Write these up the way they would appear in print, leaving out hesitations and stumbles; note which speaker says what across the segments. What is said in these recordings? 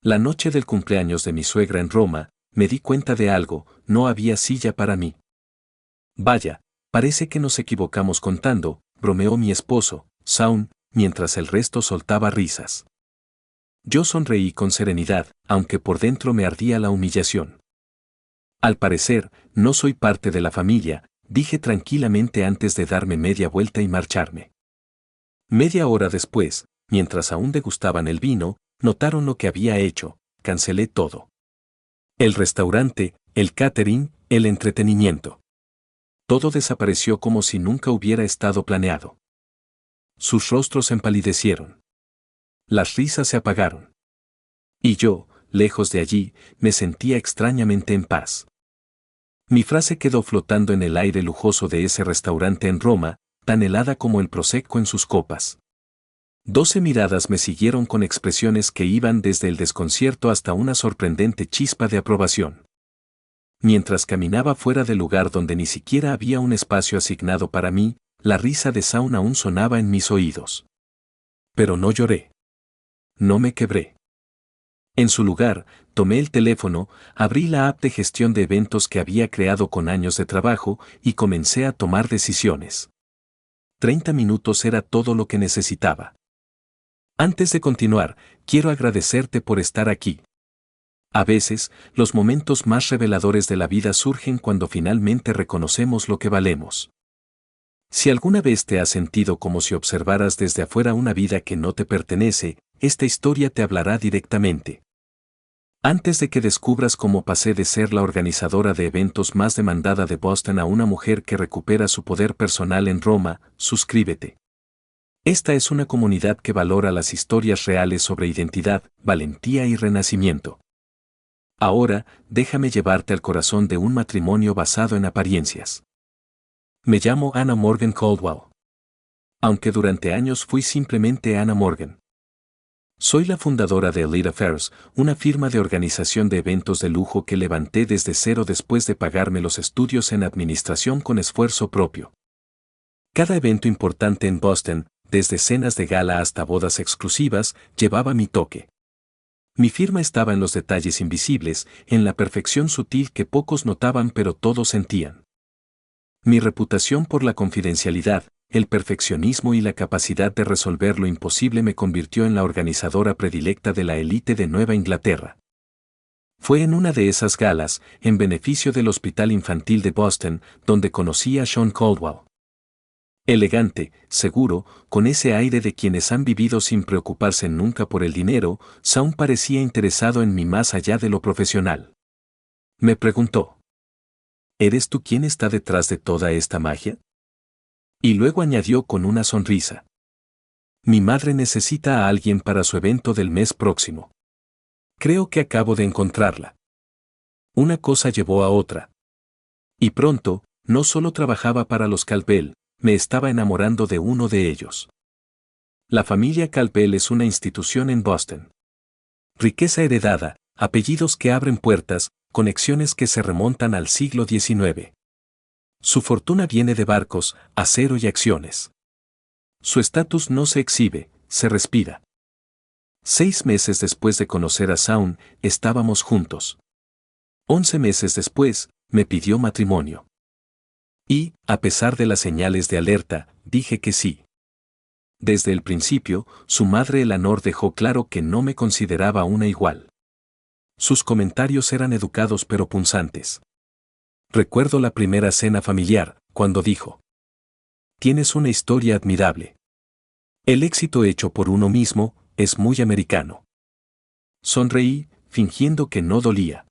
Speaker 1: La noche del cumpleaños de mi suegra en Roma, me di cuenta de algo, no había silla para mí. Vaya, parece que nos equivocamos contando, bromeó mi esposo, Saun, mientras el resto soltaba risas. Yo sonreí con serenidad, aunque por dentro me ardía la humillación. Al parecer, no soy parte de la familia, dije tranquilamente antes de darme media vuelta y marcharme. Media hora después, mientras aún degustaban el vino, notaron lo que había hecho, cancelé todo. El restaurante, el catering, el entretenimiento. Todo desapareció como si nunca hubiera estado planeado. Sus rostros empalidecieron. Las risas se apagaron. Y yo, lejos de allí, me sentía extrañamente en paz. Mi frase quedó flotando en el aire lujoso de ese restaurante en Roma, tan helada como el prosecco en sus copas. 12 miradas me siguieron con expresiones que iban desde el desconcierto hasta una sorprendente chispa de aprobación. Mientras caminaba fuera del lugar donde ni siquiera había un espacio asignado para mí, la risa de Saun aún sonaba en mis oídos. Pero no lloré. No me quebré. En su lugar, tomé el teléfono, abrí la app de gestión de eventos que había creado con años de trabajo y comencé a tomar decisiones. 30 minutos era todo lo que necesitaba. Antes de continuar, quiero agradecerte por estar aquí. A veces, los momentos más reveladores de la vida surgen cuando finalmente reconocemos lo que valemos. Si alguna vez te has sentido como si observaras desde afuera una vida que no te pertenece, esta historia te hablará directamente. Antes de que descubras cómo pasé de ser la organizadora de eventos más demandada de Boston a una mujer que recupera su poder personal en Roma, suscríbete. Esta es una comunidad que valora las historias reales sobre identidad, valentía y renacimiento. Ahora, déjame llevarte al corazón de un matrimonio basado en apariencias. Me llamo Anna Morgan Caldwell. Aunque durante años fui simplemente Anna Morgan. Soy la fundadora de Elite Affairs, una firma de organización de eventos de lujo que levanté desde cero después de pagarme los estudios en administración con esfuerzo propio. Cada evento importante en Boston, desde cenas de gala hasta bodas exclusivas, llevaba mi toque. Mi firma estaba en los detalles invisibles, en la perfección sutil que pocos notaban pero todos sentían. Mi reputación por la confidencialidad, el perfeccionismo y la capacidad de resolver lo imposible me convirtió en la organizadora predilecta de la élite de Nueva Inglaterra. Fue en una de esas galas, en beneficio del Hospital Infantil de Boston, donde conocí a Sean Caldwell. Elegante, seguro, con ese aire de quienes han vivido sin preocuparse nunca por el dinero, Saun parecía interesado en mí más allá de lo profesional. Me preguntó: ¿eres tú quien está detrás de toda esta magia? Y luego añadió con una sonrisa: mi madre necesita a alguien para su evento del mes próximo. Creo que acabo de encontrarla. Una cosa llevó a otra. Y pronto, no solo trabajaba para los Caldwell, me estaba enamorando de uno de ellos. La familia Caldwell es una institución en Boston. Riqueza heredada, apellidos que abren puertas, conexiones que se remontan al siglo XIX. Su fortuna viene de barcos, acero y acciones. Su estatus no se exhibe, se respira. 6 meses después de conocer a Saun, estábamos juntos. 11 meses después, me pidió matrimonio. Y, a pesar de las señales de alerta, dije que sí. Desde el principio, su madre Eleanor dejó claro que no me consideraba una igual. Sus comentarios eran educados pero punzantes. Recuerdo la primera cena familiar, cuando dijo: tienes una historia admirable. El éxito hecho por uno mismo es muy americano. Sonreí, fingiendo que no dolía.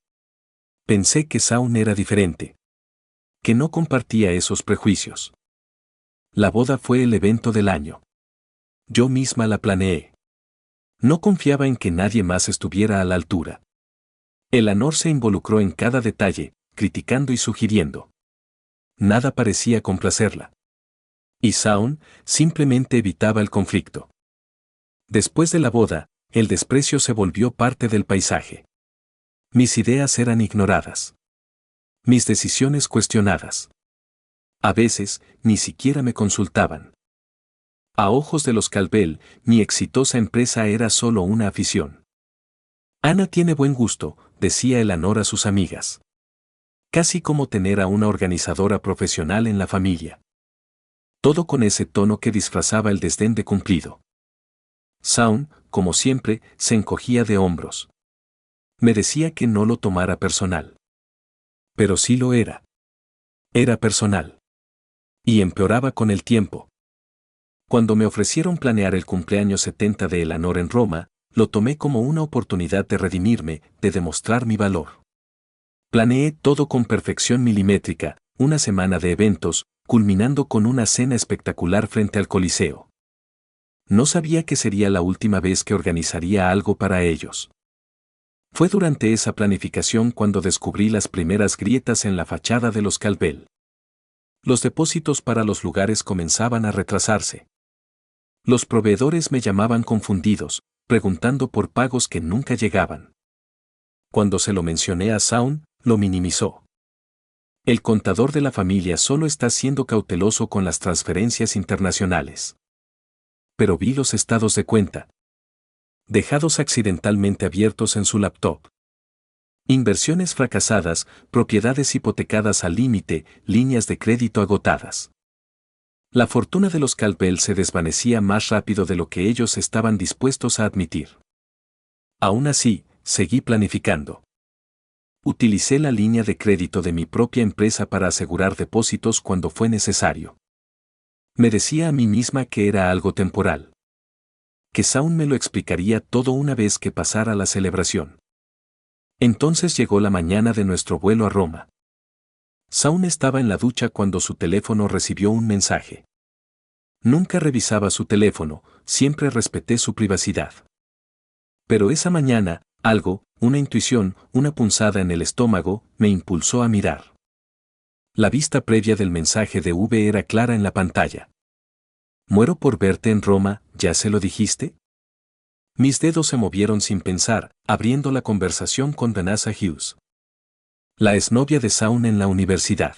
Speaker 1: Pensé que Saun era diferente. Que no compartía esos prejuicios. La boda fue el evento del año. Yo misma la planeé. No confiaba en que nadie más estuviera a la altura. Eleanor se involucró en cada detalle, criticando y sugiriendo. Nada parecía complacerla. Y Saun simplemente evitaba el conflicto. Después de la boda, el desprecio se volvió parte del paisaje. Mis ideas eran ignoradas. Mis decisiones cuestionadas. A veces, ni siquiera me consultaban. A ojos de los Caldwell, mi exitosa empresa era solo una afición. Ana tiene buen gusto, decía Eleanor a sus amigas. Casi como tener a una organizadora profesional en la familia. Todo con ese tono que disfrazaba el desdén de cumplido. Shaun, como siempre, se encogía de hombros. Me decía que no lo tomara personal. Pero sí lo era. Era personal. Y empeoraba con el tiempo. Cuando me ofrecieron planear el cumpleaños 70 de Eleanor en Roma, lo tomé como una oportunidad de redimirme, de demostrar mi valor. Planeé todo con perfección milimétrica, una semana de eventos, culminando con una cena espectacular frente al Coliseo. No sabía que sería la última vez que organizaría algo para ellos. Fue durante esa planificación cuando descubrí las primeras grietas en la fachada de los Calvel. Los depósitos para los lugares comenzaban a retrasarse. Los proveedores me llamaban confundidos, preguntando por pagos que nunca llegaban. Cuando se lo mencioné a Shaun, lo minimizó. El contador de la familia solo está siendo cauteloso con las transferencias internacionales. Pero vi los estados de cuenta. Dejados accidentalmente abiertos en su laptop. Inversiones fracasadas, propiedades hipotecadas al límite, líneas de crédito agotadas. La fortuna de los Calvel se desvanecía más rápido de lo que ellos estaban dispuestos a admitir. Aún así, seguí planificando. Utilicé la línea de crédito de mi propia empresa para asegurar depósitos cuando fue necesario. Me decía a mí misma que era algo temporal. Que Shaun me lo explicaría todo una vez que pasara la celebración. Entonces llegó la mañana de nuestro vuelo a Roma. Shaun estaba en la ducha cuando su teléfono recibió un mensaje. Nunca revisaba su teléfono, siempre respeté su privacidad. Pero esa mañana, algo, una intuición, una punzada en el estómago, me impulsó a mirar. La vista previa del mensaje de V era clara en la pantalla. Muero por verte en Roma, ¿ya se lo dijiste? Mis dedos se movieron sin pensar, abriendo la conversación con Vanessa Hughes. La exnovia de Shaun en la universidad.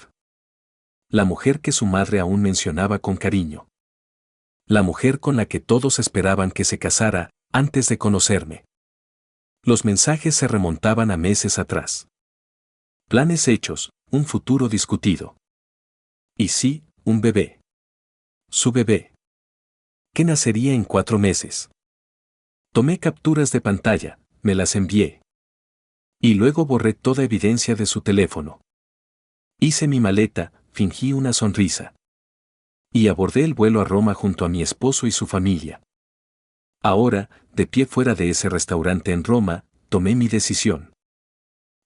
Speaker 1: La mujer que su madre aún mencionaba con cariño. La mujer con la que todos esperaban que se casara, antes de conocerme. Los mensajes se remontaban a meses atrás. Planes hechos, un futuro discutido. Y sí, un bebé. Su bebé. Que nacería en 4 meses. Tomé capturas de pantalla, me las envié. Y luego borré toda evidencia de su teléfono. Hice mi maleta, fingí una sonrisa. Y abordé el vuelo a Roma junto a mi esposo y su familia. Ahora, de pie fuera de ese restaurante en Roma, tomé mi decisión.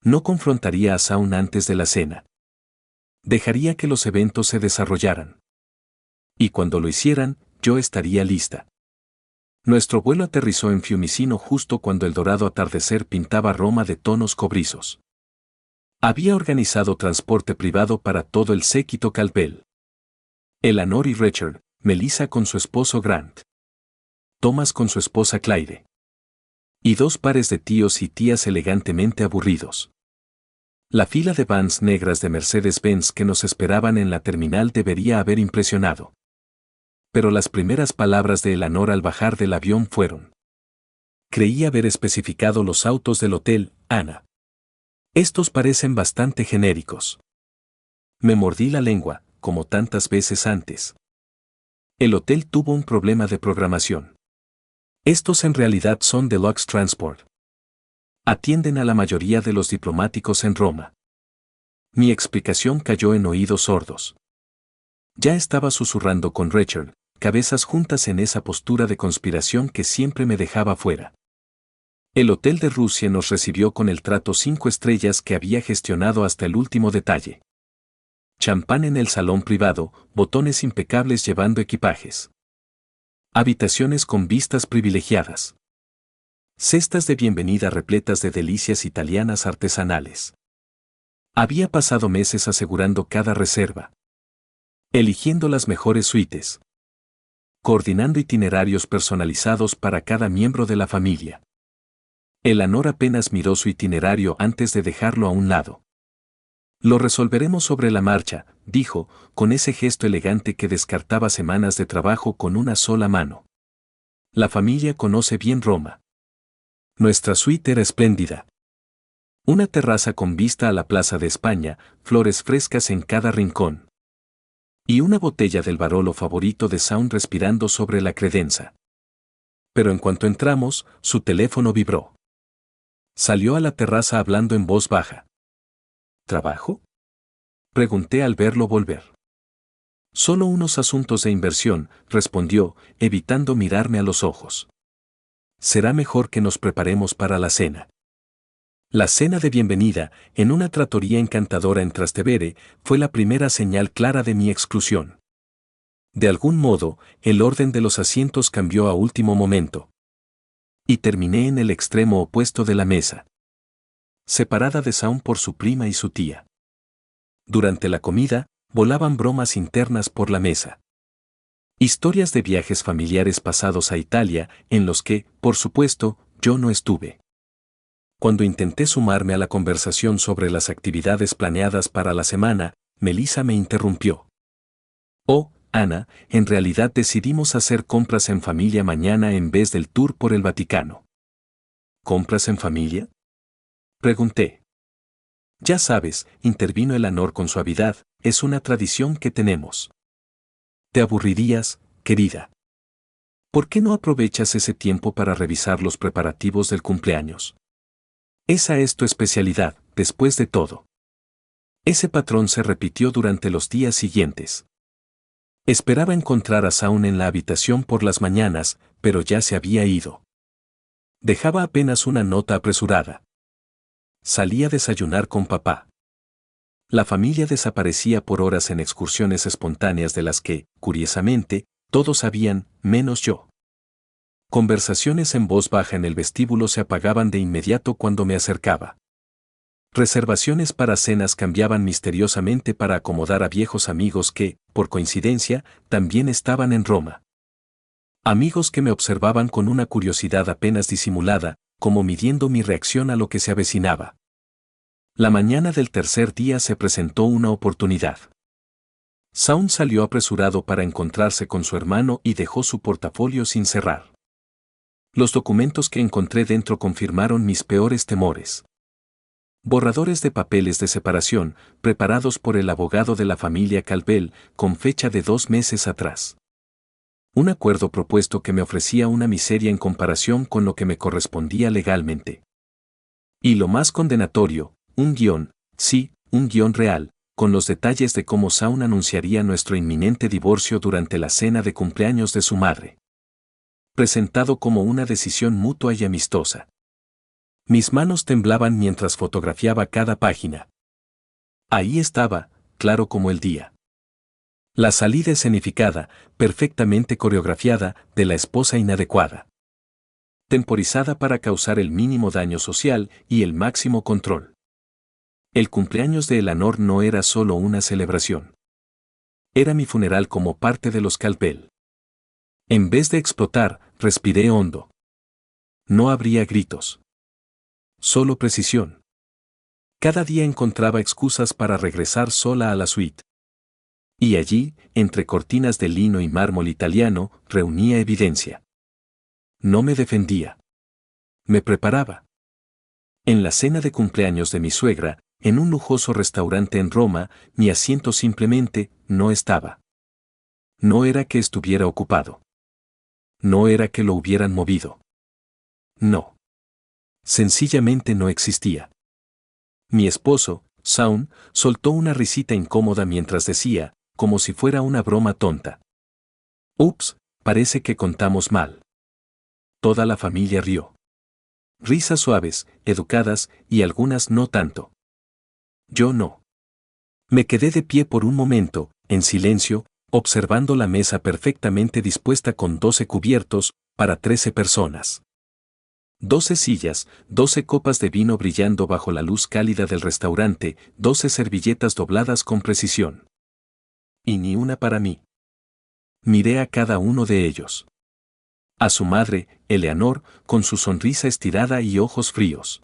Speaker 1: No confrontaría a Shaun antes de la cena. Dejaría que los eventos se desarrollaran. Y cuando lo hicieran, yo estaría lista. Nuestro vuelo aterrizó en Fiumicino justo cuando el dorado atardecer pintaba Roma de tonos cobrizos. Había organizado transporte privado para todo el séquito Calvel. Eleanor y Richard, Melissa con su esposo Grant. Thomas con su esposa Claire. Y 2 pares de tíos y tías elegantemente aburridos. La fila de vans negras de Mercedes-Benz que nos esperaban en la terminal debería haber impresionado. Pero las primeras palabras de Eleanor al bajar del avión fueron: creí haber especificado los autos del hotel, Ana. Estos parecen bastante genéricos. Me mordí la lengua, como tantas veces antes. El hotel tuvo un problema de programación. Estos en realidad son Deluxe Transport. Atienden a la mayoría de los diplomáticos en Roma. Mi explicación cayó en oídos sordos. Ya estaba susurrando con Richard, cabezas juntas en esa postura de conspiración que siempre me dejaba fuera. El Hotel de Rusia nos recibió con el trato 5 estrellas que había gestionado hasta el último detalle. Champán en el salón privado, botones impecables llevando equipajes. Habitaciones con vistas privilegiadas. Cestas de bienvenida repletas de delicias italianas artesanales. Había pasado meses asegurando cada reserva. Eligiendo las mejores suites. Coordinando itinerarios personalizados para cada miembro de la familia. Eleanor apenas miró su itinerario antes de dejarlo a un lado. Lo resolveremos sobre la marcha, dijo, con ese gesto elegante que descartaba semanas de trabajo con una sola mano. La familia conoce bien Roma. Nuestra suite era espléndida. Una terraza con vista a la Plaza de España, flores frescas en cada rincón. Y una botella del Barolo favorito de Shaun respirando sobre la credenza. Pero en cuanto entramos, su teléfono vibró. Salió a la terraza hablando en voz baja. ¿Trabajo? Pregunté al verlo volver. Solo unos asuntos de inversión, respondió, evitando mirarme a los ojos. Será mejor que nos preparemos para la cena. La cena de bienvenida, en una trattoria encantadora en Trastevere, fue la primera señal clara de mi exclusión. De algún modo, el orden de los asientos cambió a último momento. Y terminé en el extremo opuesto de la mesa. Separada de Shaun por su prima y su tía. Durante la comida, volaban bromas internas por la mesa. Historias de viajes familiares pasados a Italia, en los que, por supuesto, yo no estuve. Cuando intenté sumarme a la conversación sobre las actividades planeadas para la semana, Melissa me interrumpió. Oh, Ana, en realidad decidimos hacer compras en familia mañana en vez del tour por el Vaticano. ¿Compras en familia? Pregunté. Ya sabes, intervino Eleanor con suavidad, es una tradición que tenemos. ¿Te aburrirías, querida? ¿Por qué no aprovechas ese tiempo para revisar los preparativos del cumpleaños? Esa es tu especialidad, después de todo. Ese patrón se repitió durante los días siguientes. Esperaba encontrar a Shaun en la habitación por las mañanas, pero ya se había ido. Dejaba apenas una nota apresurada. Salí a desayunar con papá. La familia desaparecía por horas en excursiones espontáneas de las que, curiosamente, todos sabían, menos yo. Conversaciones en voz baja en el vestíbulo se apagaban de inmediato cuando me acercaba. Reservaciones para cenas cambiaban misteriosamente para acomodar a viejos amigos que, por coincidencia, también estaban en Roma. Amigos que me observaban con una curiosidad apenas disimulada, como midiendo mi reacción a lo que se avecinaba. La mañana del tercer día se presentó una oportunidad. Shaun salió apresurado para encontrarse con su hermano y dejó su portafolio sin cerrar. Los documentos que encontré dentro confirmaron mis peores temores. Borradores de papeles de separación, preparados por el abogado de la familia Calvel, con fecha de 2 meses atrás. Un acuerdo propuesto que me ofrecía una miseria en comparación con lo que me correspondía legalmente. Y lo más condenatorio, un guión, sí, un guión real, con los detalles de cómo Shaun anunciaría nuestro inminente divorcio durante la cena de cumpleaños de su madre. Presentado como una decisión mutua y amistosa. Mis manos temblaban mientras fotografiaba cada página. Ahí estaba, claro como el día. La salida escenificada, perfectamente coreografiada, de la esposa inadecuada. Temporizada para causar el mínimo daño social y el máximo control. El cumpleaños de Eleanor no era solo una celebración. Era mi funeral como parte de los Calvel. En vez de explotar, respiré hondo. No habría gritos. Solo precisión. Cada día encontraba excusas para regresar sola a la suite. Y allí, entre cortinas de lino y mármol italiano, reunía evidencia. No me defendía. Me preparaba. En la cena de cumpleaños de mi suegra, en un lujoso restaurante en Roma, mi asiento simplemente no estaba. No era que estuviera ocupado. No era que lo hubieran movido. No. Sencillamente no existía. Mi esposo, Shaun, soltó una risita incómoda mientras decía, como si fuera una broma tonta. Ups, parece que contamos mal. Toda la familia rió. Risas suaves, educadas, y algunas no tanto. Yo no. Me quedé de pie por un momento, en silencio, observando la mesa perfectamente dispuesta con 12 cubiertos, para 13 personas. 12 sillas, 12 copas de vino brillando bajo la luz cálida del restaurante, 12 servilletas dobladas con precisión. Y ni una para mí. Miré a cada uno de ellos. A su madre, Eleanor, con su sonrisa estirada y ojos fríos.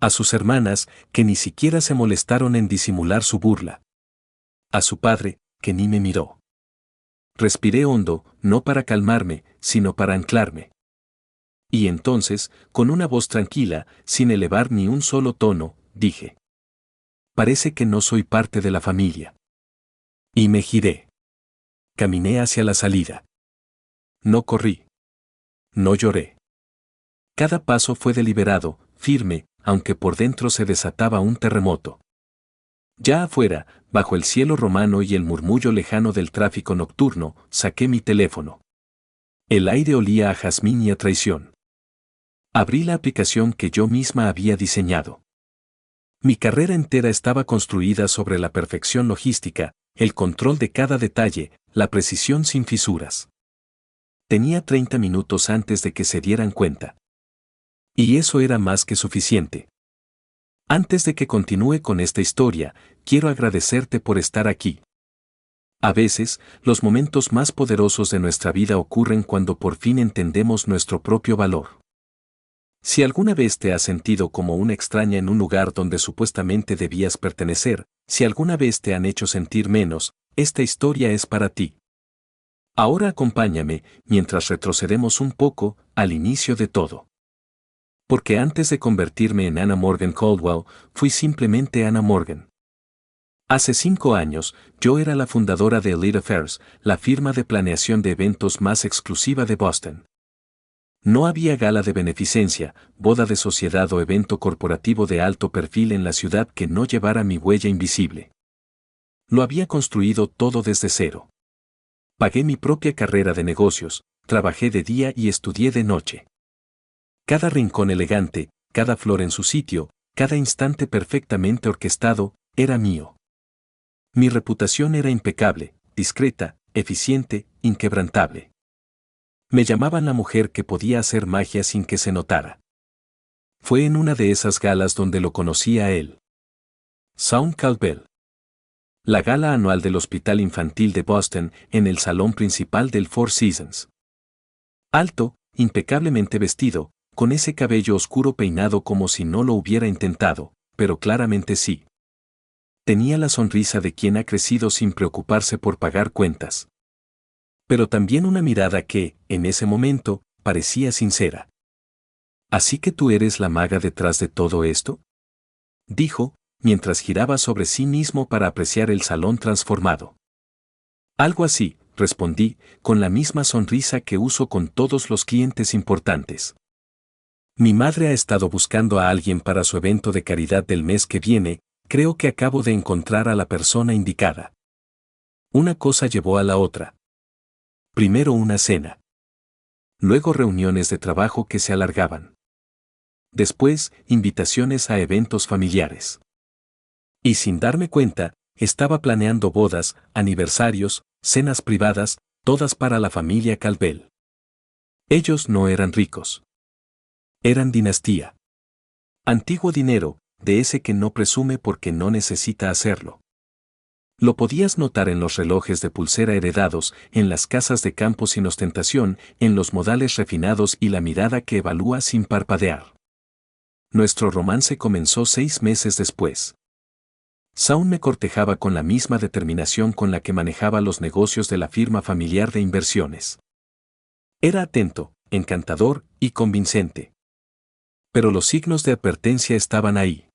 Speaker 1: A sus hermanas, que ni siquiera se molestaron en disimular su burla. A su padre, que ni me miró. Respiré hondo, no para calmarme, sino para anclarme. Y entonces, con una voz tranquila, sin elevar ni un solo tono, dije: parece que no soy parte de la familia. Y me giré. Caminé hacia la salida. No corrí. No lloré. Cada paso fue deliberado, firme, aunque por dentro se desataba un terremoto. Ya afuera, bajo el cielo romano y el murmullo lejano del tráfico nocturno, saqué mi teléfono. El aire olía a jazmín y a traición. Abrí la aplicación que yo misma había diseñado. Mi carrera entera estaba construida sobre la perfección logística, el control de cada detalle, la precisión sin fisuras. Tenía 30 minutos antes de que se dieran cuenta. Y eso era más que suficiente. Antes de que continúe con esta historia, quiero agradecerte por estar aquí. A veces, los momentos más poderosos de nuestra vida ocurren cuando por fin entendemos nuestro propio valor. Si alguna vez te has sentido como una extraña en un lugar donde supuestamente debías pertenecer, si alguna vez te han hecho sentir menos, esta historia es para ti. Ahora acompáñame, mientras retrocedemos un poco, al inicio de todo. Porque antes de convertirme en Anna Morgan Caldwell, fui simplemente Anna Morgan. Hace 5 años, yo era la fundadora de Elite Affairs, la firma de planeación de eventos más exclusiva de Boston. No había gala de beneficencia, boda de sociedad o evento corporativo de alto perfil en la ciudad que no llevara mi huella invisible. Lo había construido todo desde cero. Pagué mi propia carrera de negocios, trabajé de día y estudié de noche. Cada rincón elegante, cada flor en su sitio, cada instante perfectamente orquestado, era mío. Mi reputación era impecable, discreta, eficiente, inquebrantable. Me llamaban la mujer que podía hacer magia sin que se notara. Fue en una de esas galas donde lo conocí a él. Shaun Caldwell. La gala anual del Hospital Infantil de Boston, en el salón principal del Four Seasons. Alto, impecablemente vestido, con ese cabello oscuro peinado como si no lo hubiera intentado, pero claramente sí. Tenía la sonrisa de quien ha crecido sin preocuparse por pagar cuentas. Pero también una mirada que, en ese momento, parecía sincera. ¿Así que tú eres la maga detrás de todo esto?, dijo, mientras giraba sobre sí mismo para apreciar el salón transformado. Algo así, respondí, con la misma sonrisa que uso con todos los clientes importantes. Mi madre ha estado buscando a alguien para su evento de caridad del mes que viene, creo que acabo de encontrar a la persona indicada. Una cosa llevó a la otra. Primero una cena. Luego reuniones de trabajo que se alargaban. Después, invitaciones a eventos familiares. Y sin darme cuenta, estaba planeando bodas, aniversarios, cenas privadas, todas para la familia Caldwell. Ellos no eran ricos. Eran dinastía. Antiguo dinero, de ese que no presume porque no necesita hacerlo. Lo podías notar en los relojes de pulsera heredados, en las casas de campo sin ostentación, en los modales refinados y la mirada que evalúa sin parpadear. Nuestro romance comenzó 6 meses después. Shaun me cortejaba con la misma determinación con la que manejaba los negocios de la firma familiar de inversiones. Era atento, encantador y convincente. Pero los signos de advertencia estaban ahí.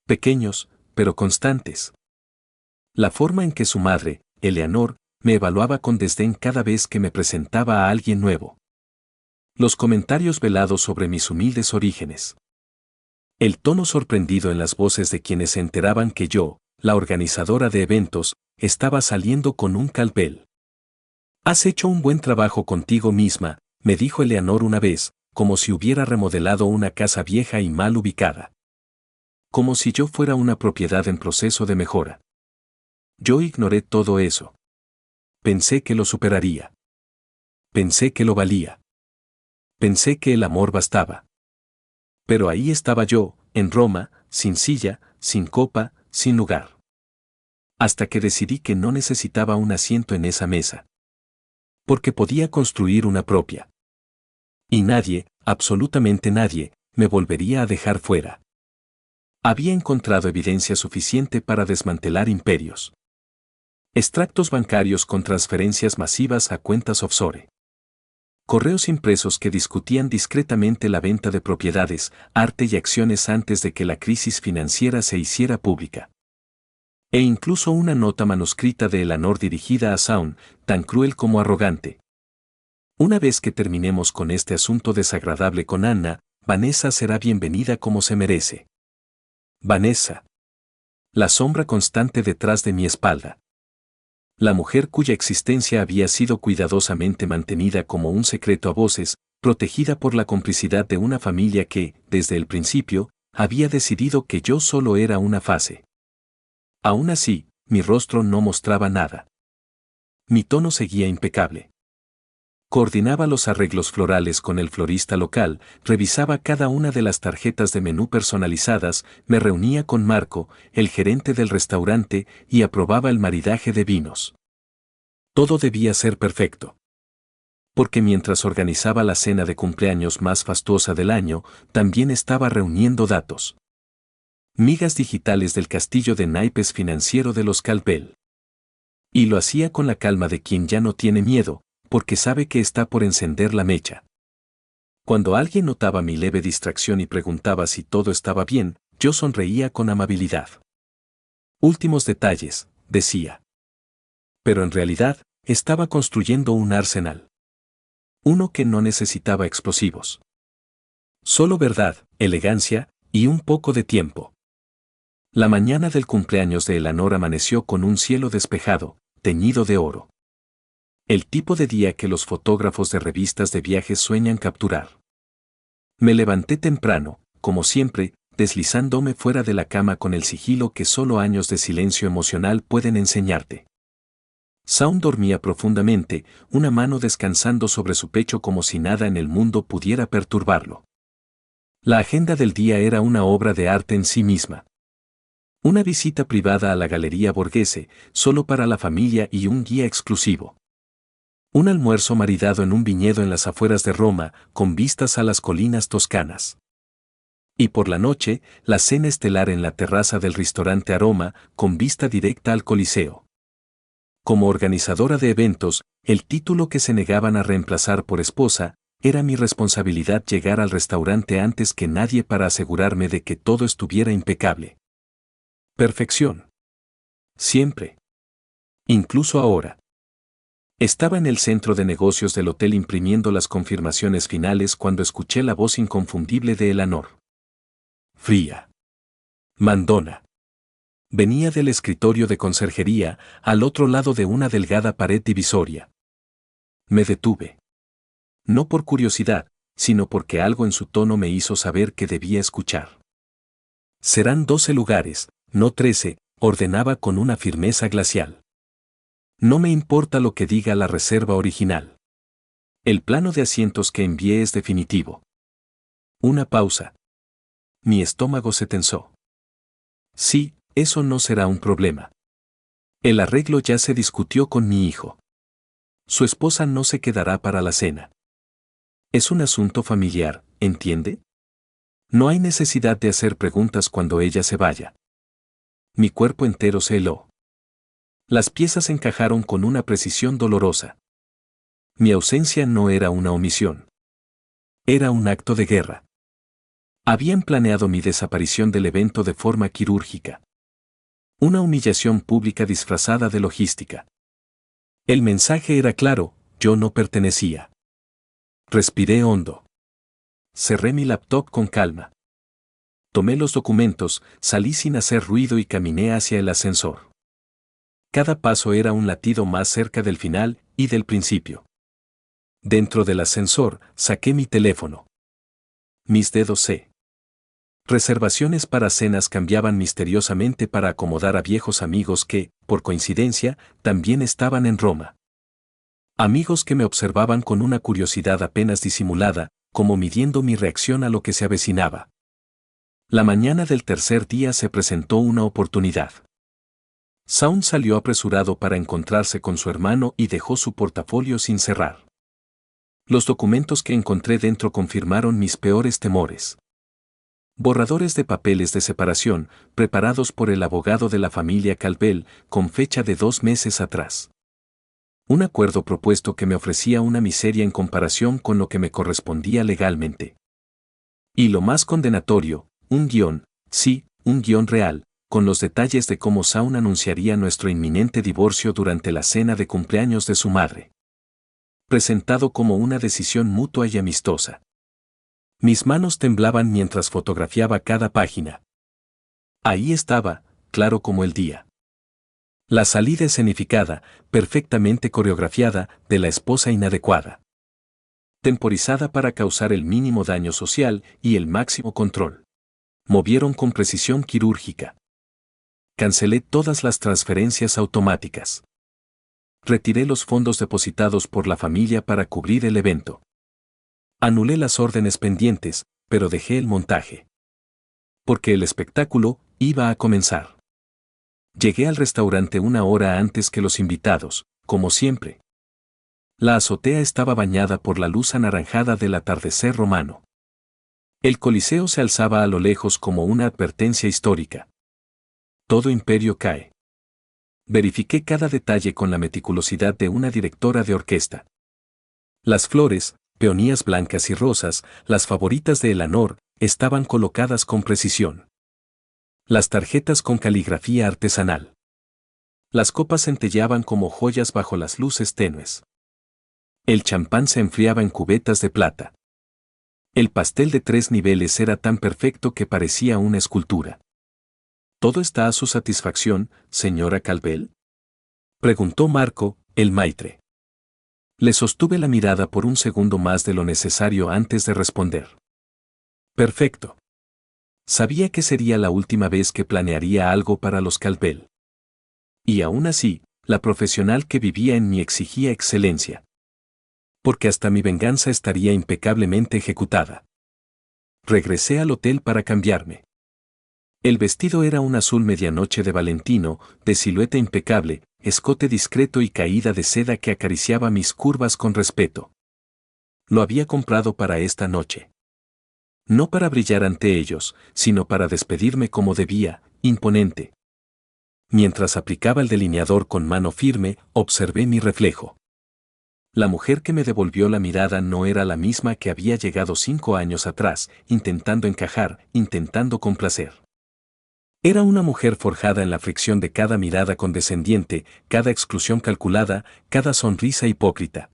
Speaker 1: Pequeños, pero constantes. La forma en que su madre, Eleanor, me evaluaba con desdén cada vez que me presentaba a alguien nuevo. Los comentarios velados sobre mis humildes orígenes. El tono sorprendido en las voces de quienes se enteraban que yo, la organizadora de eventos, estaba saliendo con un Caldwell. Has hecho un buen trabajo contigo misma, me dijo Eleanor una vez, como si hubiera remodelado una casa vieja y mal ubicada. Como si yo fuera una propiedad en proceso de mejora. Yo ignoré todo eso. Pensé que lo superaría. Pensé que lo valía. Pensé que el amor bastaba. Pero ahí estaba yo, en Roma, sin silla, sin copa, sin lugar. Hasta que decidí que no necesitaba un asiento en esa mesa. Porque podía construir una propia. Y nadie, absolutamente nadie, me volvería a dejar fuera. Había encontrado evidencia suficiente para desmantelar imperios. Extractos bancarios con transferencias masivas a cuentas offshore. correos impresos que discutían discretamente la venta de propiedades, arte y acciones antes de que la crisis financiera se hiciera pública. E incluso una nota manuscrita de Eleanor dirigida a Shaun, tan cruel como arrogante. Una vez que terminemos con este asunto desagradable con Anna, Vanessa será bienvenida como se merece. Vanessa. La sombra constante detrás de mi espalda. La mujer cuya existencia había sido cuidadosamente mantenida como un secreto a voces, protegida por la complicidad de una familia que, desde el principio, había decidido que yo solo era una fase. Aún así, mi rostro no mostraba nada. Mi tono seguía impecable. Coordinaba los arreglos florales con el florista local, revisaba cada una de las tarjetas de menú personalizadas, me reunía con Marco, el gerente del restaurante, y aprobaba el maridaje de vinos. Todo debía ser perfecto. Porque mientras organizaba la cena de cumpleaños más fastuosa del año, también estaba reuniendo datos. Migas digitales del castillo de naipes financiero de los Calpel. Y lo hacía con la calma de quien ya no tiene miedo, porque sabe que está por encender la mecha. Cuando alguien notaba mi leve distracción y preguntaba si todo estaba bien, yo sonreía con amabilidad. Últimos detalles, decía. Pero en realidad, estaba construyendo un arsenal. Uno que no necesitaba explosivos. Solo verdad, elegancia, y un poco de tiempo. La mañana del cumpleaños de Eleanor amaneció con un cielo despejado, teñido de oro. El tipo de día que los fotógrafos de revistas de viajes sueñan capturar. Me levanté temprano, como siempre, deslizándome fuera de la cama con el sigilo que solo años de silencio emocional pueden enseñarte. Shaun dormía profundamente, una mano descansando sobre su pecho como si nada en el mundo pudiera perturbarlo. La agenda del día era una obra de arte en sí misma. Una visita privada a la Galería Borghese, solo para la familia y un guía exclusivo. Un almuerzo maridado en un viñedo en las afueras de Roma, con vistas a las colinas toscanas. Y por la noche, la cena estelar en la terraza del restaurante Aroma, con vista directa al Coliseo. Como organizadora de eventos, el título que se negaban a reemplazar por esposa, era mi responsabilidad llegar al restaurante antes que nadie para asegurarme de que todo estuviera impecable. Perfección. Siempre. Incluso ahora. Estaba en el centro de negocios del hotel imprimiendo las confirmaciones finales cuando escuché la voz inconfundible de Eleanor. Fría. Mandona. Venía del escritorio de conserjería, al otro lado de una delgada pared divisoria. Me detuve. No por curiosidad, sino porque algo en su tono me hizo saber que debía escuchar. Serán 12 lugares, no 13, ordenaba con una firmeza glacial. No me importa lo que diga la reserva original. El plano de asientos que envié es definitivo. Una pausa. Mi estómago se tensó. Sí, eso no será un problema. El arreglo ya se discutió con mi hijo. Su esposa no se quedará para la cena. Es un asunto familiar, ¿entiende? No hay necesidad de hacer preguntas cuando ella se vaya. Mi cuerpo entero se heló. Las piezas encajaron con una precisión dolorosa. Mi ausencia no era una omisión. Era un acto de guerra. Habían planeado mi desaparición del evento de forma quirúrgica. Una humillación pública disfrazada de logística. El mensaje era claro, yo no pertenecía. Respiré hondo. Cerré mi laptop con calma. Tomé los documentos, salí sin hacer ruido y caminé hacia el ascensor. Cada paso era un latido más cerca del final y del principio. Dentro del ascensor, saqué mi teléfono. Mis dedos se. Reservaciones para cenas cambiaban misteriosamente para acomodar a viejos amigos que, por coincidencia, también estaban en Roma. Amigos que me observaban con una curiosidad apenas disimulada, como midiendo mi reacción a lo que se avecinaba. La mañana del tercer día se presentó una oportunidad. Shaun salió apresurado para encontrarse con su hermano y dejó su portafolio sin cerrar. Los documentos que encontré dentro confirmaron mis peores temores. Borradores de papeles de separación, preparados por el abogado de la familia Calpel, con fecha de 2 meses atrás. Un acuerdo propuesto que me ofrecía una miseria en comparación con lo que me correspondía legalmente. Y lo más condenatorio, un guión, sí, un guión real, con los detalles de cómo Shaun anunciaría nuestro inminente divorcio durante la cena de cumpleaños de su madre. Presentado como una decisión mutua y amistosa. Mis manos temblaban mientras fotografiaba cada página. Ahí estaba, claro como el día. La salida escenificada, perfectamente coreografiada, de la esposa inadecuada. Temporizada para causar el mínimo daño social y el máximo control. Movieron con precisión quirúrgica. Cancelé todas las transferencias automáticas. Retiré los fondos depositados por la familia para cubrir el evento. Anulé las órdenes pendientes, pero dejé el montaje. Porque el espectáculo iba a comenzar. Llegué al restaurante una hora antes que los invitados, como siempre. La azotea estaba bañada por la luz anaranjada del atardecer romano. El Coliseo se alzaba a lo lejos como una advertencia histórica. Todo imperio cae. Verifiqué cada detalle con la meticulosidad de una directora de orquesta. Las flores, peonías blancas y rosas, las favoritas de Eleanor, estaban colocadas con precisión. Las tarjetas con caligrafía artesanal. Las copas centelleaban como joyas bajo las luces tenues. El champán se enfriaba en cubetas de plata. El pastel de 3 niveles era tan perfecto que parecía una escultura. ¿Todo está a su satisfacción, señora Calvel? Preguntó Marco, el maitre. Le sostuve la mirada por un segundo más de lo necesario antes de responder. Perfecto. Sabía que sería la última vez que planearía algo para los Calvel. Y aún así, la profesional que vivía en mí exigía excelencia. Porque hasta mi venganza estaría impecablemente ejecutada. Regresé al hotel para cambiarme. El vestido era un azul medianoche de Valentino, de silueta impecable, escote discreto y caída de seda que acariciaba mis curvas con respeto. Lo había comprado para esta noche. No para brillar ante ellos, sino para despedirme como debía, imponente. Mientras aplicaba el delineador con mano firme, observé mi reflejo. La mujer que me devolvió la mirada no era la misma que había llegado 5 años atrás, intentando encajar, intentando complacer. Era una mujer forjada en la fricción de cada mirada condescendiente, cada exclusión calculada, cada sonrisa hipócrita.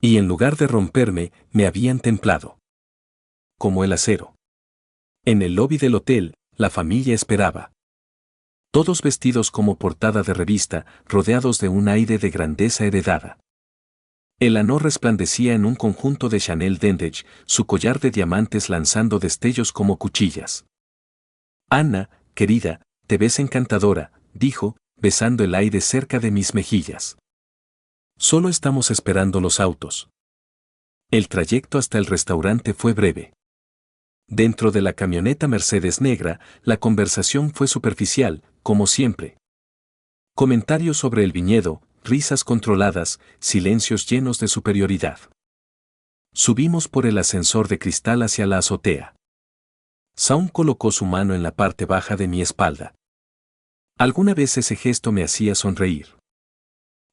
Speaker 1: Y en lugar de romperme, me habían templado. Como el acero. En el lobby del hotel, la familia esperaba. Todos vestidos como portada de revista, rodeados de un aire de grandeza heredada. Eleanor resplandecía en un conjunto de Chanel Dendage, su collar de diamantes lanzando destellos como cuchillas. Anna, querida, te ves encantadora, dijo, besando el aire cerca de mis mejillas. Solo estamos esperando los autos. El trayecto hasta el restaurante fue breve. Dentro de la camioneta Mercedes negra, la conversación fue superficial, como siempre. Comentarios sobre el viñedo, risas controladas, silencios llenos de superioridad. Subimos por el ascensor de cristal hacia la azotea. Shaun colocó su mano en la parte baja de mi espalda. Alguna vez ese gesto me hacía sonreír.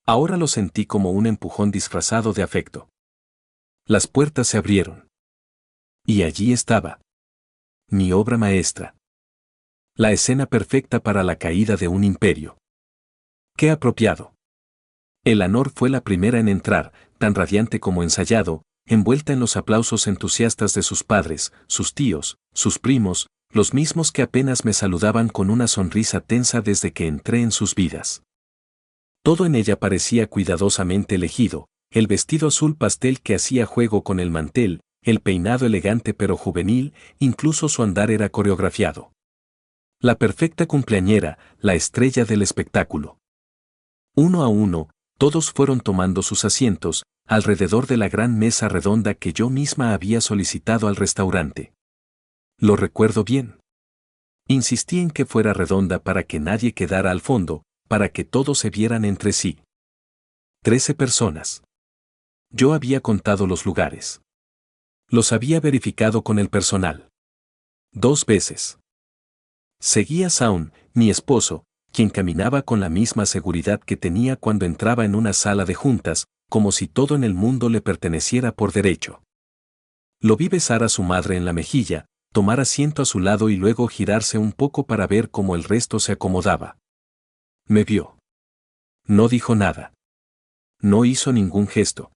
Speaker 1: Ahora lo sentí como un empujón disfrazado de afecto. Las puertas se abrieron. Y allí estaba. Mi obra maestra. La escena perfecta para la caída de un imperio. ¡Qué apropiado! Eleanor fue la primera en entrar, tan radiante como ensayado, envuelta en los aplausos entusiastas de sus padres, sus tíos, sus primos, los mismos que apenas me saludaban con una sonrisa tensa desde que entré en sus vidas. Todo en ella parecía cuidadosamente elegido, el vestido azul pastel que hacía juego con el mantel, el peinado elegante pero juvenil, incluso su andar era coreografiado. La perfecta cumpleañera, la estrella del espectáculo. Uno a uno, todos fueron tomando sus asientos, alrededor de la gran mesa redonda que yo misma había solicitado al restaurante. Lo recuerdo bien. Insistí en que fuera redonda para que nadie quedara al fondo, para que todos se vieran entre sí. 13 personas. Yo había contado los lugares. Los había verificado con el personal. 2 veces. Seguía Shaun, mi esposo, quien caminaba con la misma seguridad que tenía cuando entraba en una sala de juntas, como si todo en el mundo le perteneciera por derecho. Lo vi besar a su madre en la mejilla, tomar asiento a su lado y luego girarse un poco para ver cómo el resto se acomodaba. Me vio. No dijo nada. No hizo ningún gesto.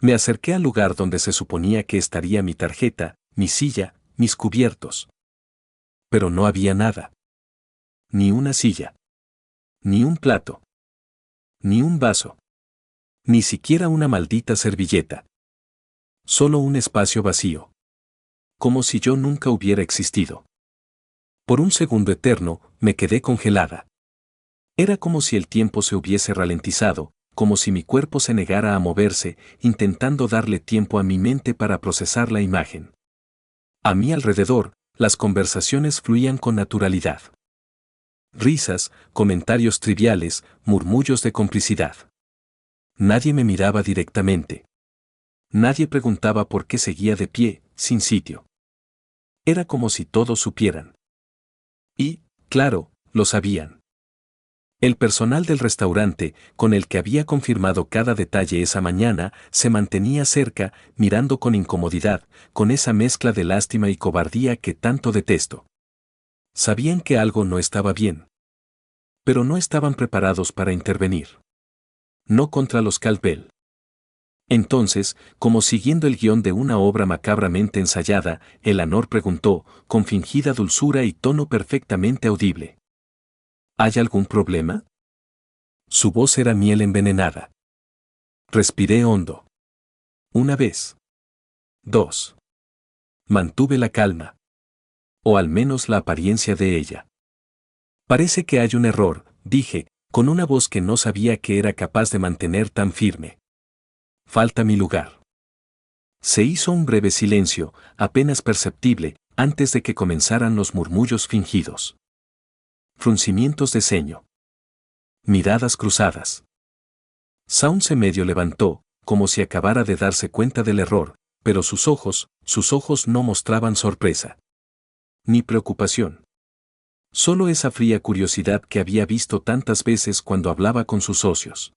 Speaker 1: Me acerqué al lugar donde se suponía que estaría mi tarjeta, mi silla, mis cubiertos. Pero no había nada. Ni una silla. Ni un plato. Ni un vaso. Ni siquiera una maldita servilleta. Solo un espacio vacío. Como si yo nunca hubiera existido. Por un segundo eterno, me quedé congelada. Era como si el tiempo se hubiese ralentizado, como si mi cuerpo se negara a moverse, intentando darle tiempo a mi mente para procesar la imagen. A mi alrededor, las conversaciones fluían con naturalidad. Risas, comentarios triviales, murmullos de complicidad. Nadie me miraba directamente. Nadie preguntaba por qué seguía de pie, sin sitio. Era como si todos supieran. Y, claro, lo sabían. El personal del restaurante, con el que había confirmado cada detalle esa mañana, se mantenía cerca, mirando con incomodidad, con esa mezcla de lástima y cobardía que tanto detesto. Sabían que algo no estaba bien. Pero no estaban preparados para intervenir. No contra los Caldwell. Entonces, como siguiendo el guión de una obra macabramente ensayada, Eleanor preguntó, con fingida dulzura y tono perfectamente audible. ¿Hay algún problema? Su voz era miel envenenada. Respiré hondo. Una vez. 2. Mantuve la calma. O al menos la apariencia de ella. Parece que hay un error, dije, con una voz que no sabía que era capaz de mantener tan firme. Falta mi lugar. Se hizo un breve silencio, apenas perceptible, antes de que comenzaran los murmullos fingidos. Fruncimientos de ceño. Miradas cruzadas. Sound se medio levantó, como si acabara de darse cuenta del error, pero sus ojos no mostraban sorpresa. Ni preocupación. Solo esa fría curiosidad que había visto tantas veces cuando hablaba con sus socios.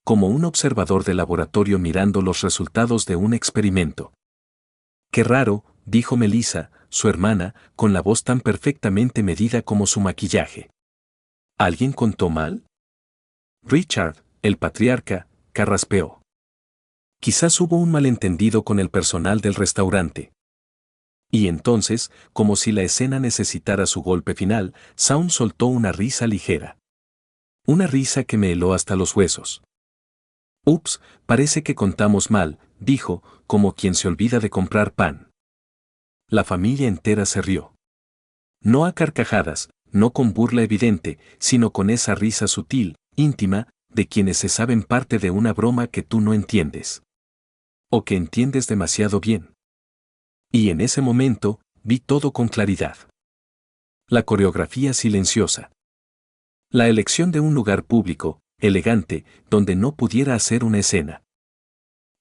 Speaker 1: Como un observador de laboratorio mirando los resultados de un experimento. Qué raro, dijo Melissa, su hermana, con la voz tan perfectamente medida como su maquillaje. ¿Alguien contó mal? Richard, el patriarca, carraspeó. Quizás hubo un malentendido con el personal del restaurante. Y entonces, como si la escena necesitara su golpe final, Sound soltó una risa ligera. Una risa que me heló hasta los huesos. Ups, parece que contamos mal, dijo, como quien se olvida de comprar pan. La familia entera se rió. No a carcajadas, no con burla evidente, sino con esa risa sutil, íntima, de quienes se saben parte de una broma que tú no entiendes. O que entiendes demasiado bien. Y en ese momento, vi todo con claridad. La coreografía silenciosa. La elección de un lugar público, elegante, donde no pudiera hacer una escena.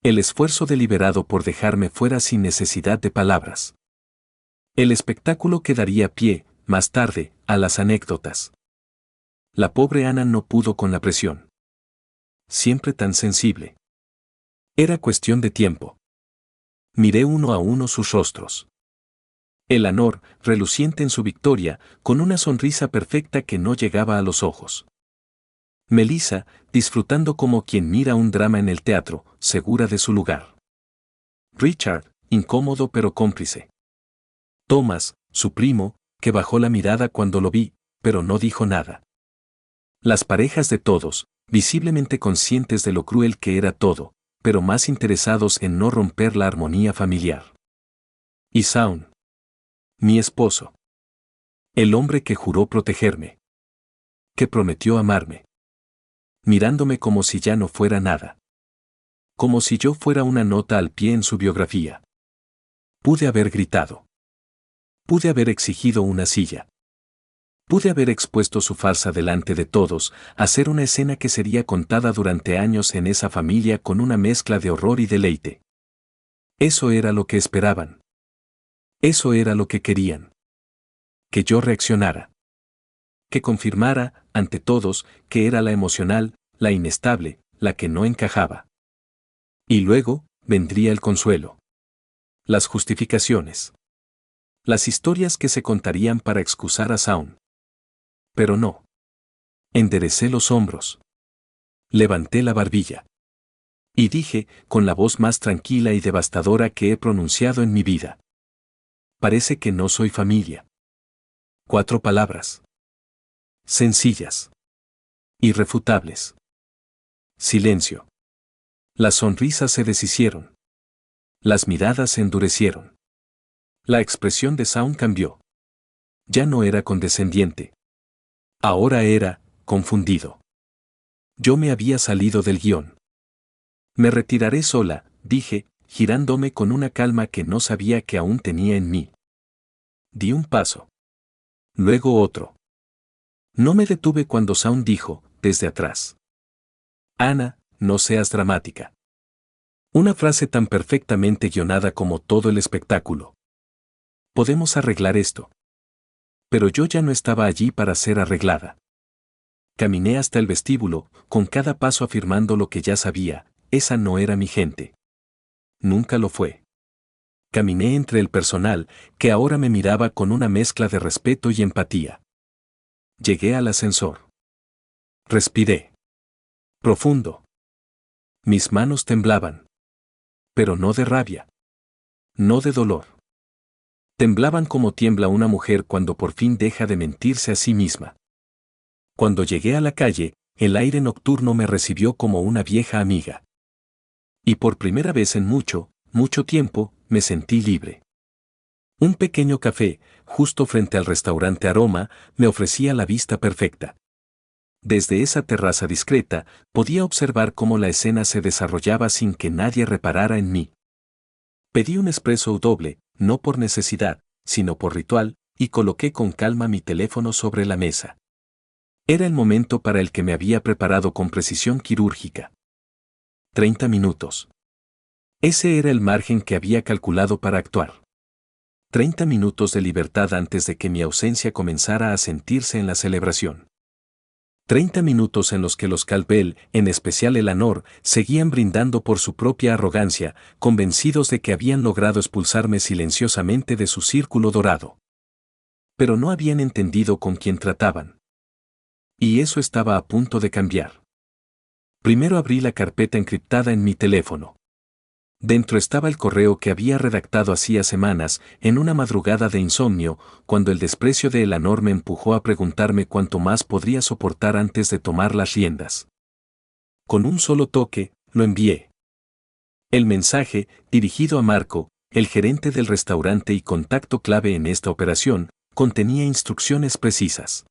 Speaker 1: El esfuerzo deliberado por dejarme fuera sin necesidad de palabras. El espectáculo que daría pie, más tarde, a las anécdotas. La pobre Ana no pudo con la presión. Siempre tan sensible. Era cuestión de tiempo. Miré uno a uno sus rostros. Eleanor, reluciente en su victoria, con una sonrisa perfecta que no llegaba a los ojos. Melissa, disfrutando como quien mira un drama en el teatro, segura de su lugar. Richard, incómodo pero cómplice. Thomas, su primo, que bajó la mirada cuando lo vi, pero no dijo nada. Las parejas de todos, visiblemente conscientes de lo cruel que era todo, pero más interesados en no romper la armonía familiar. Y Sound. Mi esposo. El hombre que juró protegerme. Que prometió amarme. Mirándome como si ya no fuera nada. Como si yo fuera una nota al pie en su biografía. Pude haber gritado. Pude haber exigido una silla. Pude haber expuesto su farsa delante de todos, hacer una escena que sería contada durante años en esa familia con una mezcla de horror y deleite. Eso era lo que esperaban. Eso era lo que querían. Que yo reaccionara. que confirmara, ante todos, que era la emocional, la inestable, la que no encajaba. Y luego, vendría el consuelo. Las justificaciones. Las historias que se contarían para excusar a Shaun. Pero no. Enderecé los hombros. Levanté la barbilla. Y dije, con la voz más tranquila y devastadora que he pronunciado en mi vida. Parece que no soy familia. 4 palabras. Sencillas. Irrefutables. Silencio. Las sonrisas se deshicieron. Las miradas se endurecieron. La expresión de Shaun cambió. Ya no era condescendiente. Ahora era, confundido. Yo me había salido del guión. Me retiraré sola, dije, girándome con una calma que no sabía que aún tenía en mí. Di un paso. Luego otro. No me detuve cuando Shaun dijo, desde atrás. Ana, no seas dramática. Una frase tan perfectamente guionada como todo el espectáculo. Podemos arreglar esto. Pero yo ya no estaba allí para ser arreglada. Caminé hasta el vestíbulo, con cada paso afirmando lo que ya sabía, esa no era mi gente. Nunca lo fue. Caminé entre el personal, que ahora me miraba con una mezcla de respeto y empatía. Llegué al ascensor. Respiré. Profundo. Mis manos temblaban. Pero no de rabia. No de dolor. Temblaban como tiembla una mujer cuando por fin deja de mentirse a sí misma. Cuando llegué a la calle, el aire nocturno me recibió como una vieja amiga. Y por primera vez en mucho, mucho tiempo, me sentí libre. Un pequeño café, justo frente al restaurante Aroma, me ofrecía la vista perfecta. Desde esa terraza discreta, podía observar cómo la escena se desarrollaba sin que nadie reparara en mí. Pedí un espresso doble, no por necesidad, sino por ritual, y coloqué con calma mi teléfono sobre la mesa. Era el momento para el que me había preparado con precisión quirúrgica. 30 minutos. Ese era el margen que había calculado para actuar. 30 minutos de libertad antes de que mi ausencia comenzara a sentirse en la celebración. 30 minutos en los que los Caldwell, en especial Eleanor, seguían brindando por su propia arrogancia, convencidos de que habían logrado expulsarme silenciosamente de su círculo dorado. Pero no habían entendido con quién trataban. Y eso estaba a punto de cambiar. Primero abrí la carpeta encriptada en mi teléfono. Dentro estaba el correo que había redactado hacía semanas, en una madrugada de insomnio, cuando el desprecio de Eleanor me empujó a preguntarme cuánto más podría soportar antes de tomar las riendas. Con un solo toque, lo envié. El mensaje, dirigido a Marco, el gerente del restaurante y contacto clave en esta operación, contenía instrucciones precisas.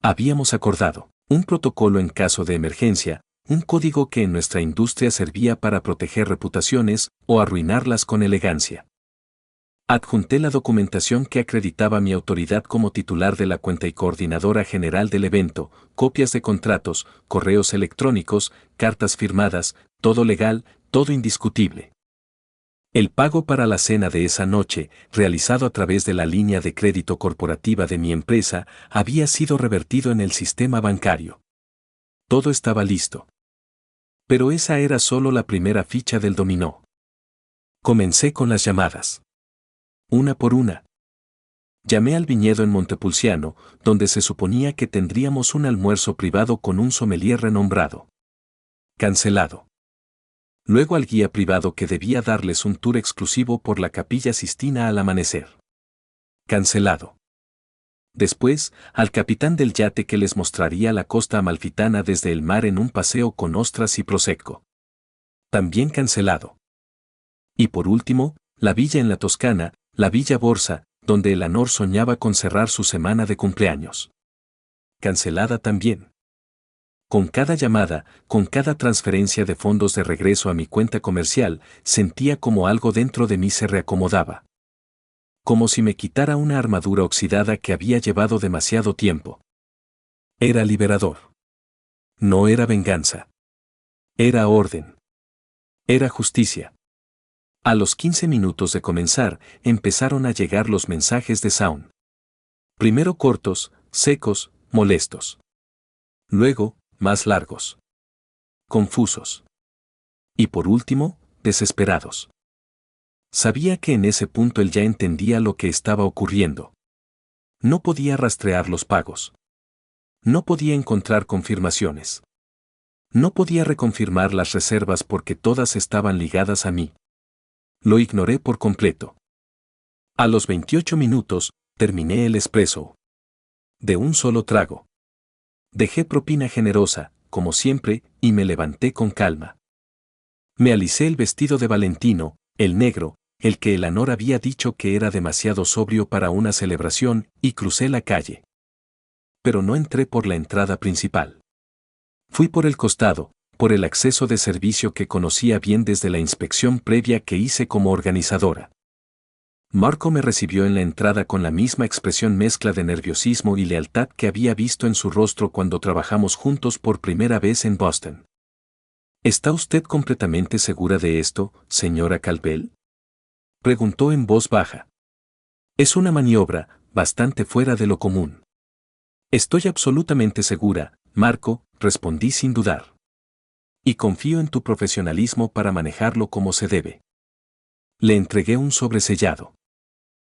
Speaker 1: Habíamos acordado un protocolo en caso de emergencia, un código que en nuestra industria servía para proteger reputaciones o arruinarlas con elegancia. Adjunté la documentación que acreditaba mi autoridad como titular de la cuenta y coordinadora general del evento, copias de contratos, correos electrónicos, cartas firmadas, todo legal, todo indiscutible. El pago para la cena de esa noche, realizado a través de la línea de crédito corporativa de mi empresa, había sido revertido en el sistema bancario. Todo estaba listo. Pero esa era solo la primera ficha del dominó. Comencé con las llamadas. Una por una. Llamé al viñedo en Montepulciano, donde se suponía que tendríamos un almuerzo privado con un sommelier renombrado. Cancelado. Luego al guía privado que debía darles un tour exclusivo por la Capilla Sistina al amanecer. Cancelado. Después, al capitán del yate que les mostraría la costa amalfitana desde el mar en un paseo con ostras y prosecco. También cancelado. Y por último, la villa en la Toscana, la Villa Borsa, donde Eleanor soñaba con cerrar su semana de cumpleaños. Cancelada también. Con cada llamada, con cada transferencia de fondos de regreso a mi cuenta comercial, sentía como algo dentro de mí se reacomodaba. Como si me quitara una armadura oxidada que había llevado demasiado tiempo. Era liberador. No era venganza. Era orden. Era justicia. A los 15 minutos de comenzar, empezaron a llegar los mensajes de Shaun. Primero cortos, secos, molestos. Luego, más largos. Confusos. Y por último, desesperados. Sabía que en ese punto él ya entendía lo que estaba ocurriendo. No podía rastrear los pagos. No podía encontrar confirmaciones. No podía reconfirmar las reservas porque todas estaban ligadas a mí. Lo ignoré por completo. A los 28 minutos, terminé el espresso. De un solo trago. Dejé propina generosa, como siempre, y me levanté con calma. Me alicé el vestido de Valentino, el negro, el que Eleanor había dicho que era demasiado sobrio para una celebración, y crucé la calle. Pero no entré por la entrada principal. Fui por el costado, por el acceso de servicio que conocía bien desde la inspección previa que hice como organizadora. Marco me recibió en la entrada con la misma expresión mezcla de nerviosismo y lealtad que había visto en su rostro cuando trabajamos juntos por primera vez en Boston. ¿Está usted completamente segura de esto, señora Caldwell? Preguntó en voz baja. Es una maniobra, bastante fuera de lo común. Estoy absolutamente segura, Marco, respondí sin dudar. Y confío en tu profesionalismo para manejarlo como se debe. Le entregué un sobresellado.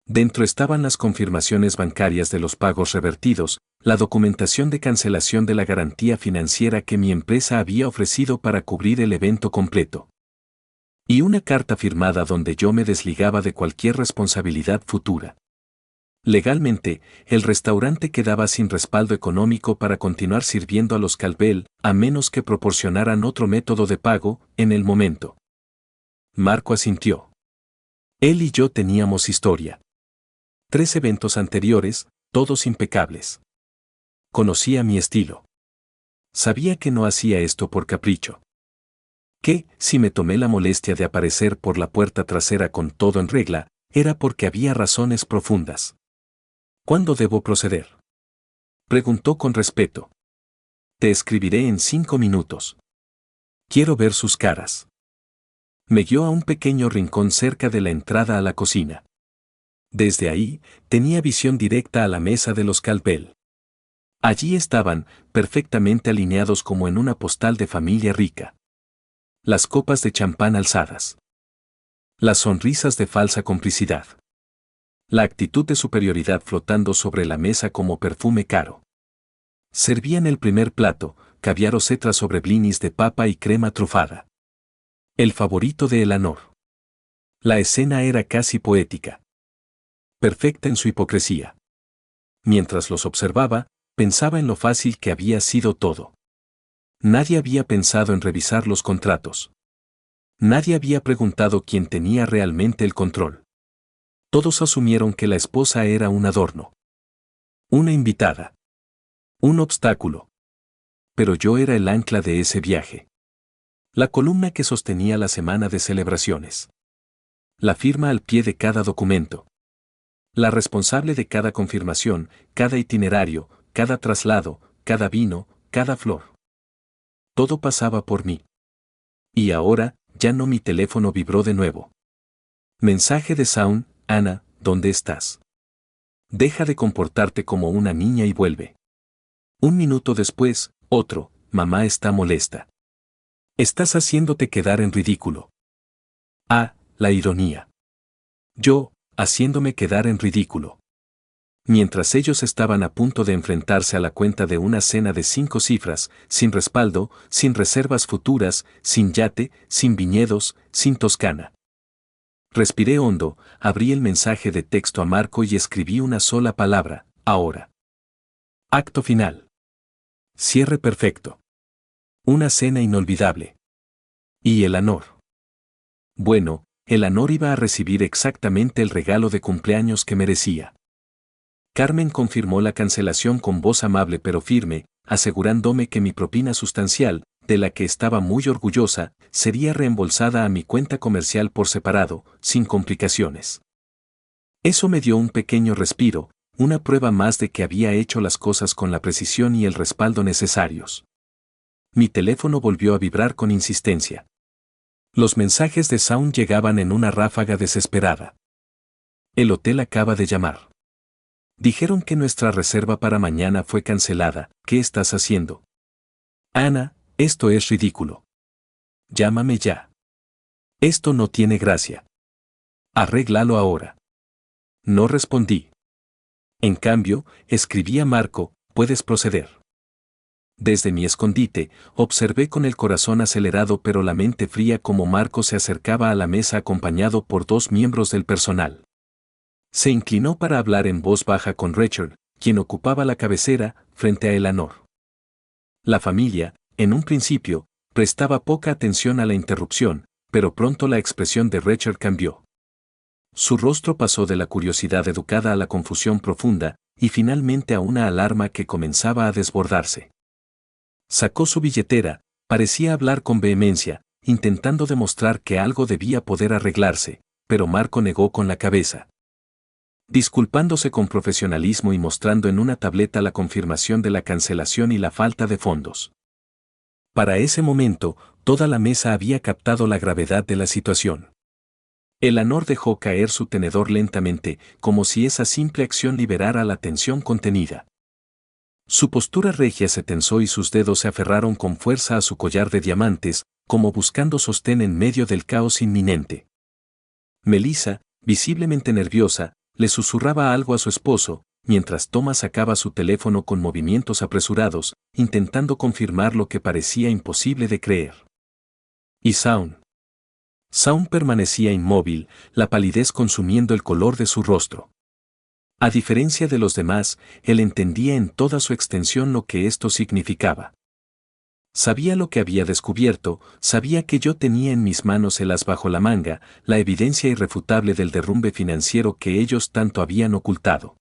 Speaker 1: Dentro estaban las confirmaciones bancarias de los pagos revertidos, la documentación de cancelación de la garantía financiera que mi empresa había ofrecido para cubrir el evento completo. Y una carta firmada donde yo me desligaba de cualquier responsabilidad futura. Legalmente, el restaurante quedaba sin respaldo económico para continuar sirviendo a los Caldwell, a menos que proporcionaran otro método de pago, en el momento. Marco asintió. Él y yo teníamos historia. 3 eventos anteriores, todos impecables. Conocía mi estilo. Sabía que no hacía esto por capricho. Que, si me tomé la molestia de aparecer por la puerta trasera con todo en regla, era porque había razones profundas. ¿Cuándo debo proceder? Preguntó con respeto. Te escribiré en 5 minutos. Quiero ver sus caras. Me guió a un pequeño rincón cerca de la entrada a la cocina. Desde ahí, tenía visión directa a la mesa de los Caldwell. Allí estaban, perfectamente alineados como en una postal de familia rica. Las copas de champán alzadas. Las sonrisas de falsa complicidad. La actitud de superioridad flotando sobre la mesa como perfume caro. Servían el primer plato, caviar o cetra sobre blinis de papa y crema trufada. El favorito de Eleanor. La escena era casi poética. Perfecta en su hipocresía. Mientras los observaba, pensaba en lo fácil que había sido todo. Nadie había pensado en revisar los contratos. Nadie había preguntado quién tenía realmente el control. Todos asumieron que la esposa era un adorno. Una invitada. Un obstáculo. Pero yo era el ancla de ese viaje. La columna que sostenía la semana de celebraciones. La firma al pie de cada documento. La responsable de cada confirmación, cada itinerario, cada traslado, cada vino, cada flor. Todo pasaba por mí. Y ahora, ya no mi teléfono vibró de nuevo. Mensaje de Shaun: Ana, ¿dónde estás? Deja de comportarte como una niña y vuelve. 1 minuto después, otro: mamá está molesta. Estás haciéndote quedar en ridículo. Ah, la ironía. Yo, haciéndome quedar en ridículo. Mientras ellos estaban a punto de enfrentarse a la cuenta de una cena de 5 cifras, sin respaldo, sin reservas futuras, sin yate, sin viñedos, sin Toscana. Respiré hondo, abrí el mensaje de texto a Marco y escribí una sola palabra: ahora. Acto final. Cierre perfecto. Una cena inolvidable. ¿Y Eleanor? Bueno, Eleanor iba a recibir exactamente el regalo de cumpleaños que merecía. Carmen confirmó la cancelación con voz amable pero firme, asegurándome que mi propina sustancial, de la que estaba muy orgullosa, sería reembolsada a mi cuenta comercial por separado, sin complicaciones. Eso me dio un pequeño respiro, una prueba más de que había hecho las cosas con la precisión y el respaldo necesarios. Mi teléfono volvió a vibrar con insistencia. Los mensajes de Shaun llegaban en una ráfaga desesperada. El hotel acaba de llamar. Dijeron que nuestra reserva para mañana fue cancelada. ¿Qué estás haciendo? Ana, esto es ridículo. Llámame ya. Esto no tiene gracia. Arréglalo ahora. No respondí. En cambio, escribí a Marco, puedes proceder. Desde mi escondite, observé con el corazón acelerado pero la mente fría cómo Marco se acercaba a la mesa acompañado por 2 miembros del personal. Se inclinó para hablar en voz baja con Richard, quien ocupaba la cabecera, frente a Eleanor. La familia, en un principio, prestaba poca atención a la interrupción, pero pronto la expresión de Richard cambió. Su rostro pasó de la curiosidad educada a la confusión profunda, y finalmente a una alarma que comenzaba a desbordarse. Sacó su billetera, parecía hablar con vehemencia, intentando demostrar que algo debía poder arreglarse, pero Marco negó con la cabeza. Disculpándose con profesionalismo y mostrando en una tableta la confirmación de la cancelación y la falta de fondos. Para ese momento, toda la mesa había captado la gravedad de la situación. Eleanor dejó caer su tenedor lentamente, como si esa simple acción liberara la tensión contenida. Su postura regia se tensó y sus dedos se aferraron con fuerza a su collar de diamantes, como buscando sostén en medio del caos inminente. Melissa, visiblemente nerviosa, le susurraba algo a su esposo, mientras Thomas sacaba su teléfono con movimientos apresurados, intentando confirmar lo que parecía imposible de creer. ¿Y Shaun? Shaun permanecía inmóvil, la palidez consumiendo el color de su rostro. A diferencia de los demás, él entendía en toda su extensión lo que esto significaba. Sabía lo que había descubierto, sabía que yo tenía en mis manos el as bajo la manga, la evidencia irrefutable del derrumbe financiero que ellos tanto habían ocultado.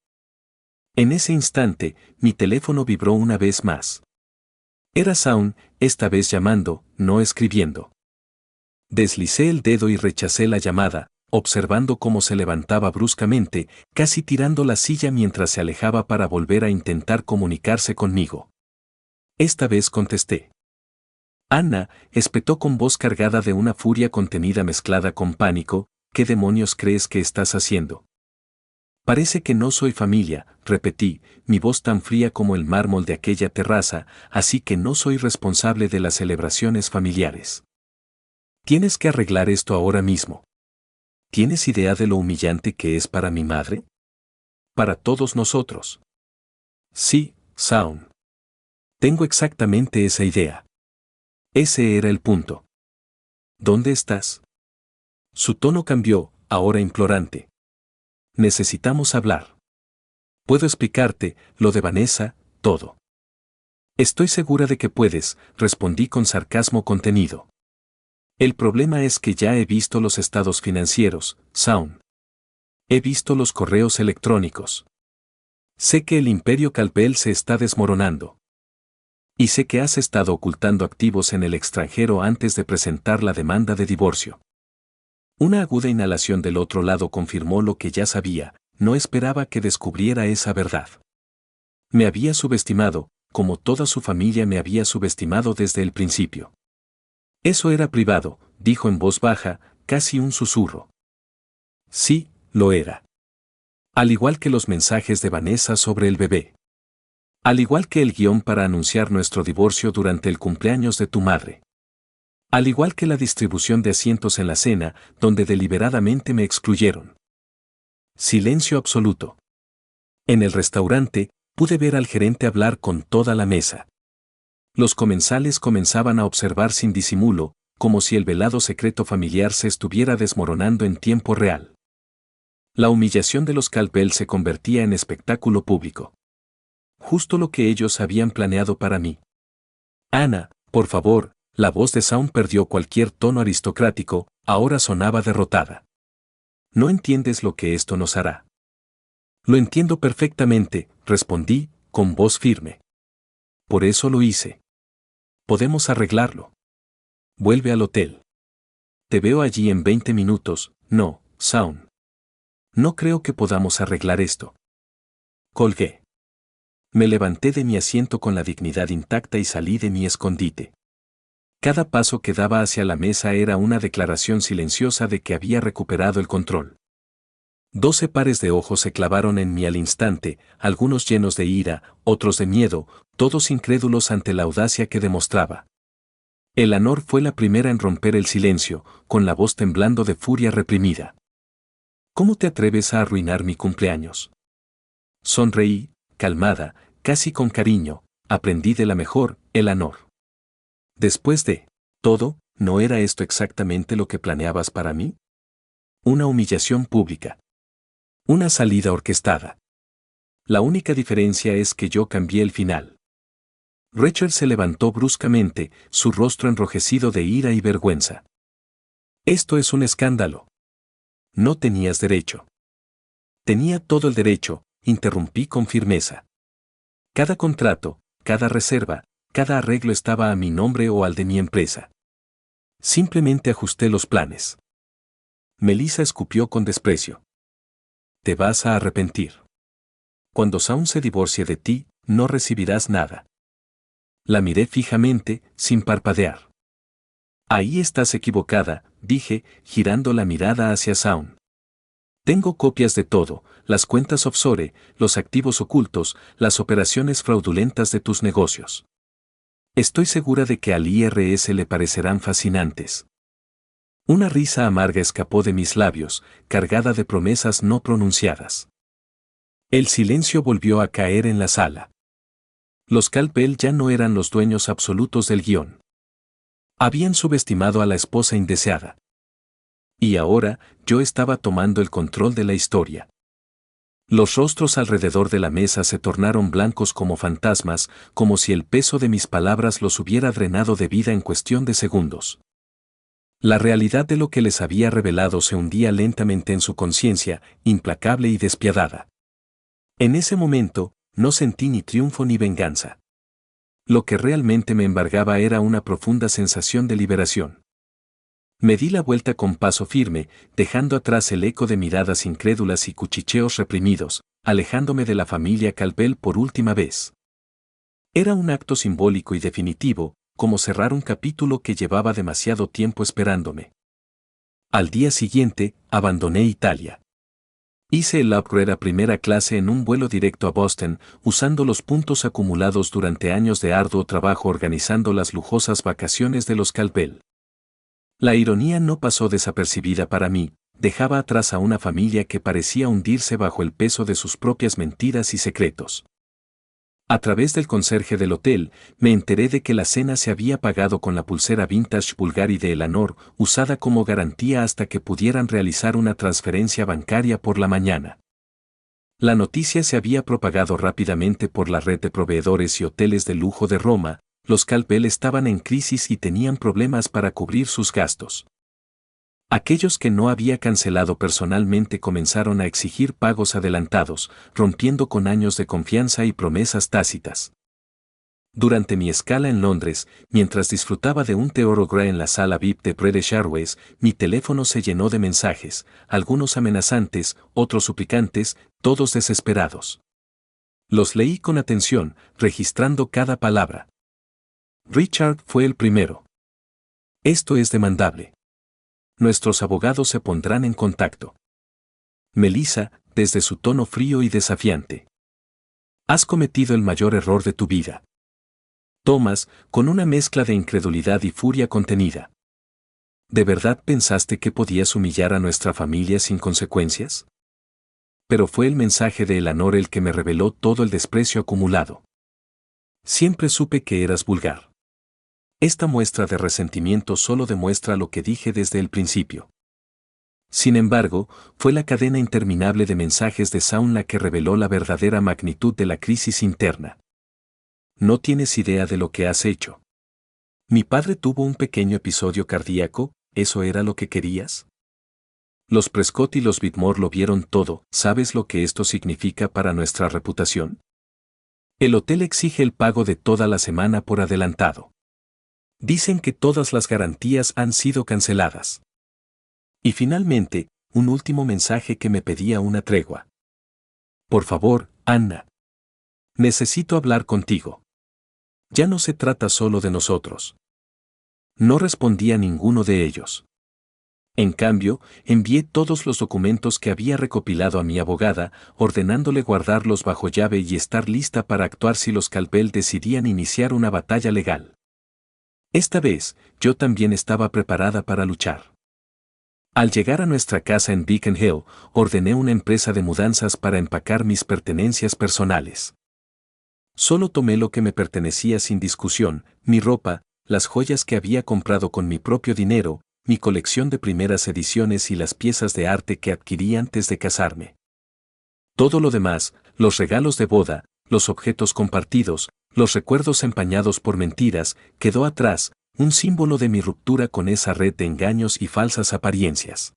Speaker 1: En ese instante, mi teléfono vibró una vez más. Era Shaun, esta vez llamando, no escribiendo. Deslicé el dedo y rechacé la llamada, observando cómo se levantaba bruscamente, casi tirando la silla mientras se alejaba para volver a intentar comunicarse conmigo. Esta vez contesté. Anna, espetó con voz cargada de una furia contenida mezclada con pánico, ¿qué demonios crees que estás haciendo? Parece que no soy familia, repetí, mi voz tan fría como el mármol de aquella terraza, así que no soy responsable de las celebraciones familiares. Tienes que arreglar esto ahora mismo. ¿Tienes idea de lo humillante que es para mi madre? Para todos nosotros. Sí, Shaun. Tengo exactamente esa idea. Ese era el punto. ¿Dónde estás? Su tono cambió, ahora implorante. Necesitamos hablar. Puedo explicarte, lo de Vanessa, todo. Estoy segura de que puedes, respondí con sarcasmo contenido. El problema es que ya he visto los estados financieros, Shaun. He visto los correos electrónicos. Sé que el imperio Calpel se está desmoronando. Y sé que has estado ocultando activos en el extranjero antes de presentar la demanda de divorcio. Una aguda inhalación del otro lado confirmó lo que ya sabía, no esperaba que descubriera esa verdad. Me había subestimado, como toda su familia me había subestimado desde el principio. Eso era privado, dijo en voz baja, casi un susurro. Sí, lo era. Al igual que los mensajes de Vanessa sobre el bebé. Al igual que el guión para anunciar nuestro divorcio durante el cumpleaños de tu madre. Al igual que la distribución de asientos en la cena, donde deliberadamente me excluyeron. Silencio absoluto. En el restaurante, pude ver al gerente hablar con toda la mesa. Los comensales comenzaban a observar sin disimulo, como si el velado secreto familiar se estuviera desmoronando en tiempo real. La humillación de los Calpel se convertía en espectáculo público. Justo lo que ellos habían planeado para mí. Ana, por favor, la voz de Shaun perdió cualquier tono aristocrático, ahora sonaba derrotada. No entiendes lo que esto nos hará. Lo entiendo perfectamente, respondí, con voz firme. Por eso lo hice. Podemos arreglarlo. Vuelve al hotel. Te veo allí en 20 minutos, no, Shaun. No creo que podamos arreglar esto. Colgué. Me levanté de mi asiento con la dignidad intacta y salí de mi escondite. Cada paso que daba hacia la mesa era una declaración silenciosa de que había recuperado el control. 12 pares de ojos se clavaron en mí al instante, algunos llenos de ira, otros de miedo, todos incrédulos ante la audacia que demostraba. Eleanor fue la primera en romper el silencio, con la voz temblando de furia reprimida. ¿Cómo te atreves a arruinar mi cumpleaños? Sonreí, calmada, casi con cariño, aprendí de la mejor, Eleanor. Después de todo, ¿no era esto exactamente lo que planeabas para mí? Una humillación pública. Una salida orquestada. La única diferencia es que yo cambié el final. Rachel se levantó bruscamente, su rostro enrojecido de ira y vergüenza. Esto es un escándalo. No tenías derecho. Tenía todo el derecho, interrumpí con firmeza. Cada contrato, cada reserva, cada arreglo estaba a mi nombre o al de mi empresa. Simplemente ajusté los planes. Melissa escupió con desprecio. Te vas a arrepentir. Cuando Shaun se divorcie de ti, no recibirás nada. La miré fijamente, sin parpadear. Ahí estás equivocada, dije, girando la mirada hacia Shaun. Tengo copias de todo, las cuentas offshore, los activos ocultos, las operaciones fraudulentas de tus negocios. Estoy segura de que al IRS le parecerán fascinantes. Una risa amarga escapó de mis labios, cargada de promesas no pronunciadas. El silencio volvió a caer en la sala. Los Caldwell ya no eran los dueños absolutos del guión. Habían subestimado a la esposa indeseada. Y ahora, yo estaba tomando el control de la historia. Los rostros alrededor de la mesa se tornaron blancos como fantasmas, como si el peso de mis palabras los hubiera drenado de vida en cuestión de segundos. La realidad de lo que les había revelado se hundía lentamente en su conciencia, implacable y despiadada. En ese momento, no sentí ni triunfo ni venganza. Lo que realmente me embargaba era una profunda sensación de liberación. Me di la vuelta con paso firme, dejando atrás el eco de miradas incrédulas y cuchicheos reprimidos, alejándome de la familia Caldwell por última vez. Era un acto simbólico y definitivo, como cerrar un capítulo que llevaba demasiado tiempo esperándome. Al día siguiente, abandoné Italia. Hice el upgrade a primera clase en un vuelo directo a Boston, usando los puntos acumulados durante años de arduo trabajo organizando las lujosas vacaciones de los Caldwell. La ironía no pasó desapercibida para mí, dejaba atrás a una familia que parecía hundirse bajo el peso de sus propias mentiras y secretos. A través del conserje del hotel, me enteré de que la cena se había pagado con la pulsera vintage Bulgari de Eleanor, usada como garantía hasta que pudieran realizar una transferencia bancaria por la mañana. La noticia se había propagado rápidamente por la red de proveedores y hoteles de lujo de Roma. Los Caldwell estaban en crisis y tenían problemas para cubrir sus gastos. Aquellos que no había cancelado personalmente comenzaron a exigir pagos adelantados, rompiendo con años de confianza y promesas tácitas. Durante mi escala en Londres, mientras disfrutaba de un teórogra en la sala VIP de British Airways, mi teléfono se llenó de mensajes, algunos amenazantes, otros suplicantes, todos desesperados. Los leí con atención, registrando cada palabra. Richard fue el primero. Esto es demandable. Nuestros abogados se pondrán en contacto. Melissa, desde su tono frío y desafiante. Has cometido el mayor error de tu vida. Thomas, con una mezcla de incredulidad y furia contenida. ¿De verdad pensaste que podías humillar a nuestra familia sin consecuencias? Pero fue el mensaje de Eleanor el que me reveló todo el desprecio acumulado. Siempre supe que eras vulgar. Esta muestra de resentimiento solo demuestra lo que dije desde el principio. Sin embargo, fue la cadena interminable de mensajes de Shaun la que reveló la verdadera magnitud de la crisis interna. No tienes idea de lo que has hecho. Mi padre tuvo un pequeño episodio cardíaco, ¿eso era lo que querías? Los Prescott y los Whitmore lo vieron todo, ¿sabes lo que esto significa para nuestra reputación? El hotel exige el pago de toda la semana por adelantado. Dicen que todas las garantías han sido canceladas. Y finalmente, un último mensaje que me pedía una tregua. Por favor, Anna. Necesito hablar contigo. Ya no se trata solo de nosotros. No respondí a ninguno de ellos. En cambio, envié todos los documentos que había recopilado a mi abogada, ordenándole guardarlos bajo llave y estar lista para actuar si los Caldwell decidían iniciar una batalla legal. Esta vez, yo también estaba preparada para luchar. Al llegar a nuestra casa en Beacon Hill, ordené una empresa de mudanzas para empacar mis pertenencias personales. Solo tomé lo que me pertenecía sin discusión, mi ropa, las joyas que había comprado con mi propio dinero, mi colección de primeras ediciones y las piezas de arte que adquirí antes de casarme. Todo lo demás, los regalos de boda, los objetos compartidos, los recuerdos empañados por mentiras, quedó atrás, un símbolo de mi ruptura con esa red de engaños y falsas apariencias.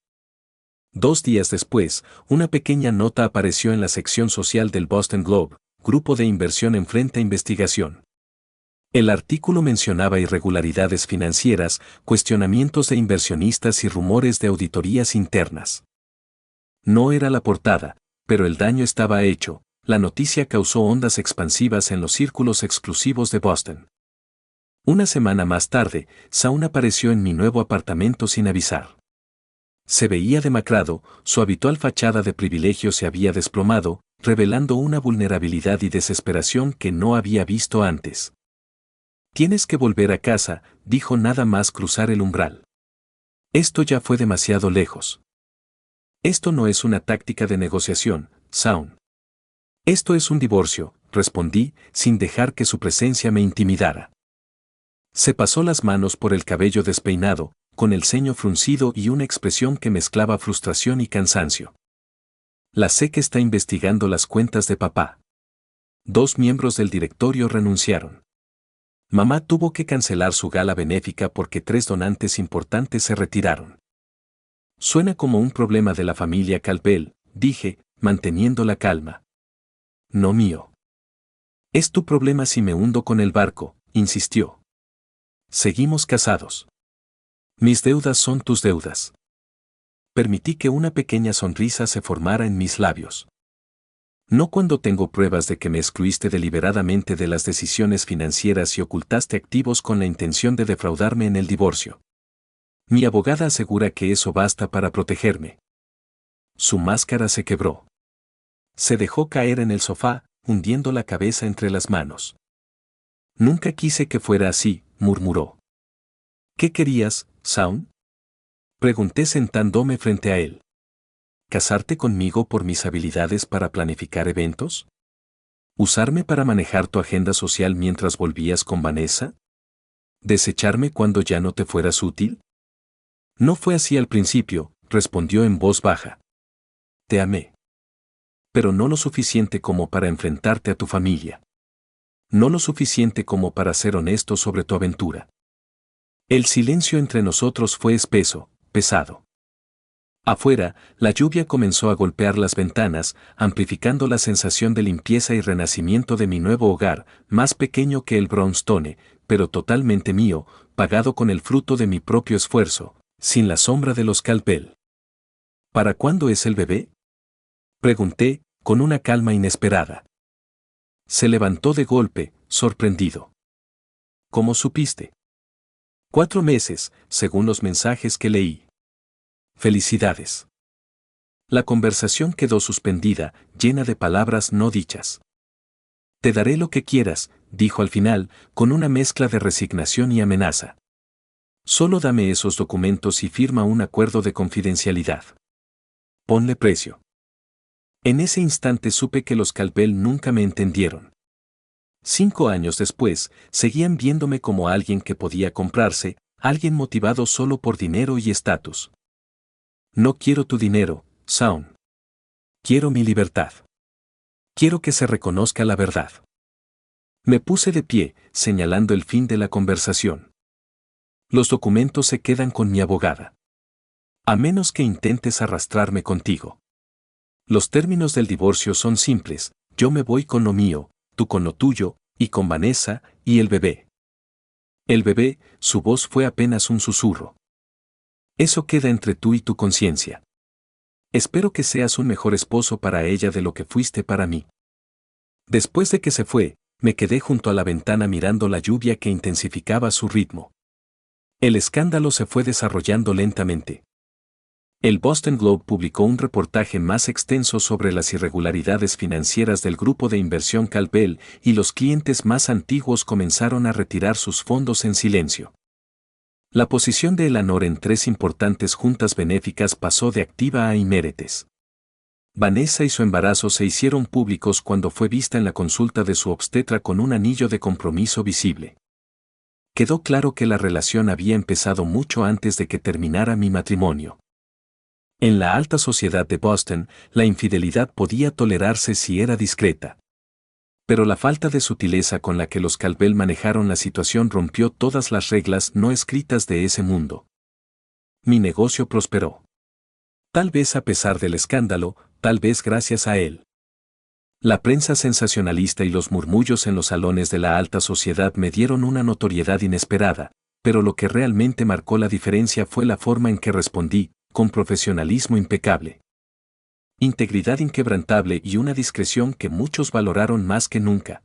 Speaker 1: 2 días después, una pequeña nota apareció en la sección social del Boston Globe, grupo de inversión enfrenta investigación. El artículo mencionaba irregularidades financieras, cuestionamientos de inversionistas y rumores de auditorías internas. No era la portada, pero el daño estaba hecho. La noticia causó ondas expansivas en los círculos exclusivos de Boston. Una semana más tarde, Shaun apareció en mi nuevo apartamento sin avisar. Se veía demacrado, su habitual fachada de privilegio se había desplomado, revelando una vulnerabilidad y desesperación que no había visto antes. Tienes que volver a casa, dijo nada más cruzar el umbral. Esto ya fue demasiado lejos. Esto no es una táctica de negociación, Shaun. Esto es un divorcio, respondí, sin dejar que su presencia me intimidara. Se pasó las manos por el cabello despeinado, con el ceño fruncido y una expresión que mezclaba frustración y cansancio. La sé que está investigando las cuentas de papá. 2 miembros del directorio renunciaron. Mamá tuvo que cancelar su gala benéfica porque 3 donantes importantes se retiraron. Suena como un problema de la familia Caldwell, dije, manteniendo la calma. No mío. Es tu problema si me hundo con el barco, insistió. Seguimos casados. Mis deudas son tus deudas. Permití que una pequeña sonrisa se formara en mis labios. No cuando tengo pruebas de que me excluiste deliberadamente de las decisiones financieras y ocultaste activos con la intención de defraudarme en el divorcio. Mi abogada asegura que eso basta para protegerme. Su máscara se quebró. Se dejó caer en el sofá, hundiendo la cabeza entre las manos. Nunca quise que fuera así, murmuró. ¿Qué querías, Shaun? Pregunté sentándome frente a él. ¿Casarte conmigo por mis habilidades para planificar eventos? ¿Usarme para manejar tu agenda social mientras volvías con Vanessa? ¿Desecharme cuando ya no te fueras útil? No fue así al principio, respondió en voz baja. Te amé. Pero no lo suficiente como para enfrentarte a tu familia. No lo suficiente como para ser honesto sobre tu aventura. El silencio entre nosotros fue espeso, pesado. Afuera, la lluvia comenzó a golpear las ventanas, amplificando la sensación de limpieza y renacimiento de mi nuevo hogar, más pequeño que el brownstone, pero totalmente mío, pagado con el fruto de mi propio esfuerzo, sin la sombra de los Caldwell. ¿Para cuándo es el bebé? Pregunté, con una calma inesperada. Se levantó de golpe, sorprendido. ¿Cómo supiste? 4 meses, según los mensajes que leí. Felicidades. La conversación quedó suspendida, llena de palabras no dichas. Te daré lo que quieras, dijo al final, con una mezcla de resignación y amenaza. Solo dame esos documentos y firma un acuerdo de confidencialidad. Ponle precio. En ese instante supe que los Caldwell nunca me entendieron. 5 años después, seguían viéndome como alguien que podía comprarse, alguien motivado solo por dinero y estatus. No quiero tu dinero, Shaun. Quiero mi libertad. Quiero que se reconozca la verdad. Me puse de pie, señalando el fin de la conversación. Los documentos se quedan con mi abogada. A menos que intentes arrastrarme contigo. Los términos del divorcio son simples, yo me voy con lo mío, tú con lo tuyo, y con Vanessa, y el bebé. El bebé, su voz fue apenas un susurro. Eso queda entre tú y tu conciencia. Espero que seas un mejor esposo para ella de lo que fuiste para mí. Después de que se fue, me quedé junto a la ventana mirando la lluvia que intensificaba su ritmo. El escándalo se fue desarrollando lentamente. El Boston Globe publicó un reportaje más extenso sobre las irregularidades financieras del grupo de inversión CalPel y los clientes más antiguos comenzaron a retirar sus fondos en silencio. La posición de Eleanor en 3 importantes juntas benéficas pasó de activa a inméretes. Vanessa y su embarazo se hicieron públicos cuando fue vista en la consulta de su obstetra con un anillo de compromiso visible. Quedó claro que la relación había empezado mucho antes de que terminara mi matrimonio. En la alta sociedad de Boston, la infidelidad podía tolerarse si era discreta. Pero la falta de sutileza con la que los CalPel manejaron la situación rompió todas las reglas no escritas de ese mundo. Mi negocio prosperó. Tal vez a pesar del escándalo, tal vez gracias a él. La prensa sensacionalista y los murmullos en los salones de la alta sociedad me dieron una notoriedad inesperada, pero lo que realmente marcó la diferencia fue la forma en que respondí, con profesionalismo impecable, integridad inquebrantable y una discreción que muchos valoraron más que nunca.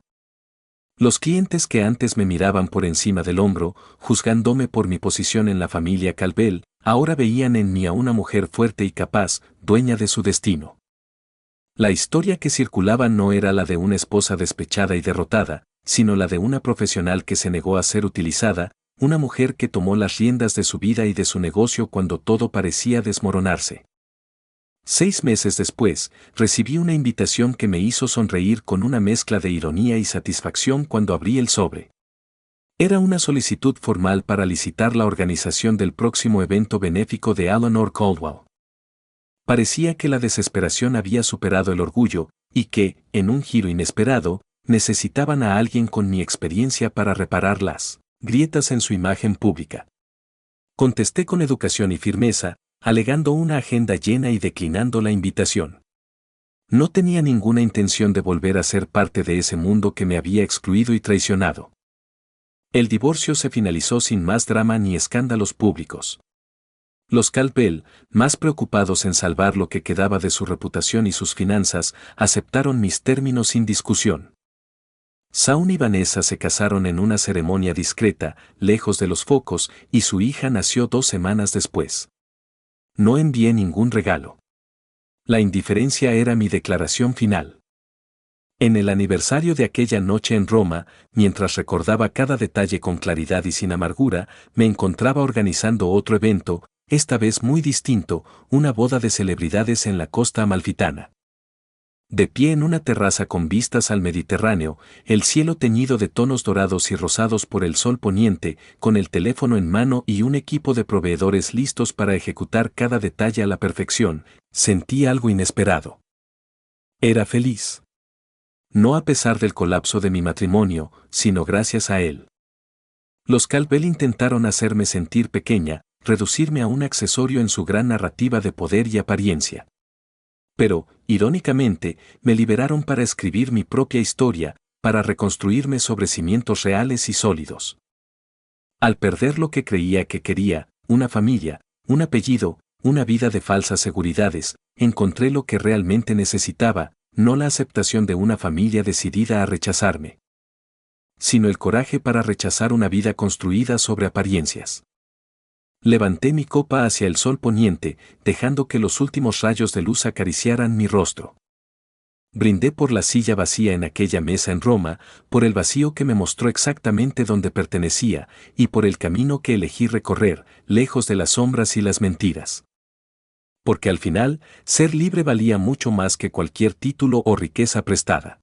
Speaker 1: Los clientes que antes me miraban por encima del hombro, juzgándome por mi posición en la familia CalPel, ahora veían en mí a una mujer fuerte y capaz, dueña de su destino. La historia que circulaba no era la de una esposa despechada y derrotada, sino la de una profesional que se negó a ser utilizada, una mujer que tomó las riendas de su vida y de su negocio cuando todo parecía desmoronarse. 6 meses después, recibí una invitación que me hizo sonreír con una mezcla de ironía y satisfacción cuando abrí el sobre. Era una solicitud formal para licitar la organización del próximo evento benéfico de Eleanor Caldwell. Parecía que la desesperación había superado el orgullo, y que, en un giro inesperado, necesitaban a alguien con mi experiencia para reparar las grietas en su imagen pública. Contesté con educación y firmeza, alegando una agenda llena y declinando la invitación. No tenía ninguna intención de volver a ser parte de ese mundo que me había excluido y traicionado. El divorcio se finalizó sin más drama ni escándalos públicos. Los CalPel, más preocupados en salvar lo que quedaba de su reputación y sus finanzas, aceptaron mis términos sin discusión. Shaun y Vanessa se casaron en una ceremonia discreta, lejos de los focos, y su hija nació 2 semanas después. No envié ningún regalo. La indiferencia era mi declaración final. En el aniversario de aquella noche en Roma, mientras recordaba cada detalle con claridad y sin amargura, me encontraba organizando otro evento, esta vez muy distinto, una boda de celebridades en la costa amalfitana. De pie en una terraza con vistas al Mediterráneo, el cielo teñido de tonos dorados y rosados por el sol poniente, con el teléfono en mano y un equipo de proveedores listos para ejecutar cada detalle a la perfección, sentí algo inesperado. Era feliz. No a pesar del colapso de mi matrimonio, sino gracias a él. Los CalPel intentaron hacerme sentir pequeña, reducirme a un accesorio en su gran narrativa de poder y apariencia. Pero, irónicamente, me liberaron para escribir mi propia historia, para reconstruirme sobre cimientos reales y sólidos. Al perder lo que creía que quería, una familia, un apellido, una vida de falsas seguridades, encontré lo que realmente necesitaba, no la aceptación de una familia decidida a rechazarme, sino el coraje para rechazar una vida construida sobre apariencias. Levanté mi copa hacia el sol poniente, dejando que los últimos rayos de luz acariciaran mi rostro. Brindé por la silla vacía en aquella mesa en Roma, por el vacío que me mostró exactamente dónde pertenecía, y por el camino que elegí recorrer, lejos de las sombras y las mentiras. Porque al final, ser libre valía mucho más que cualquier título o riqueza prestada.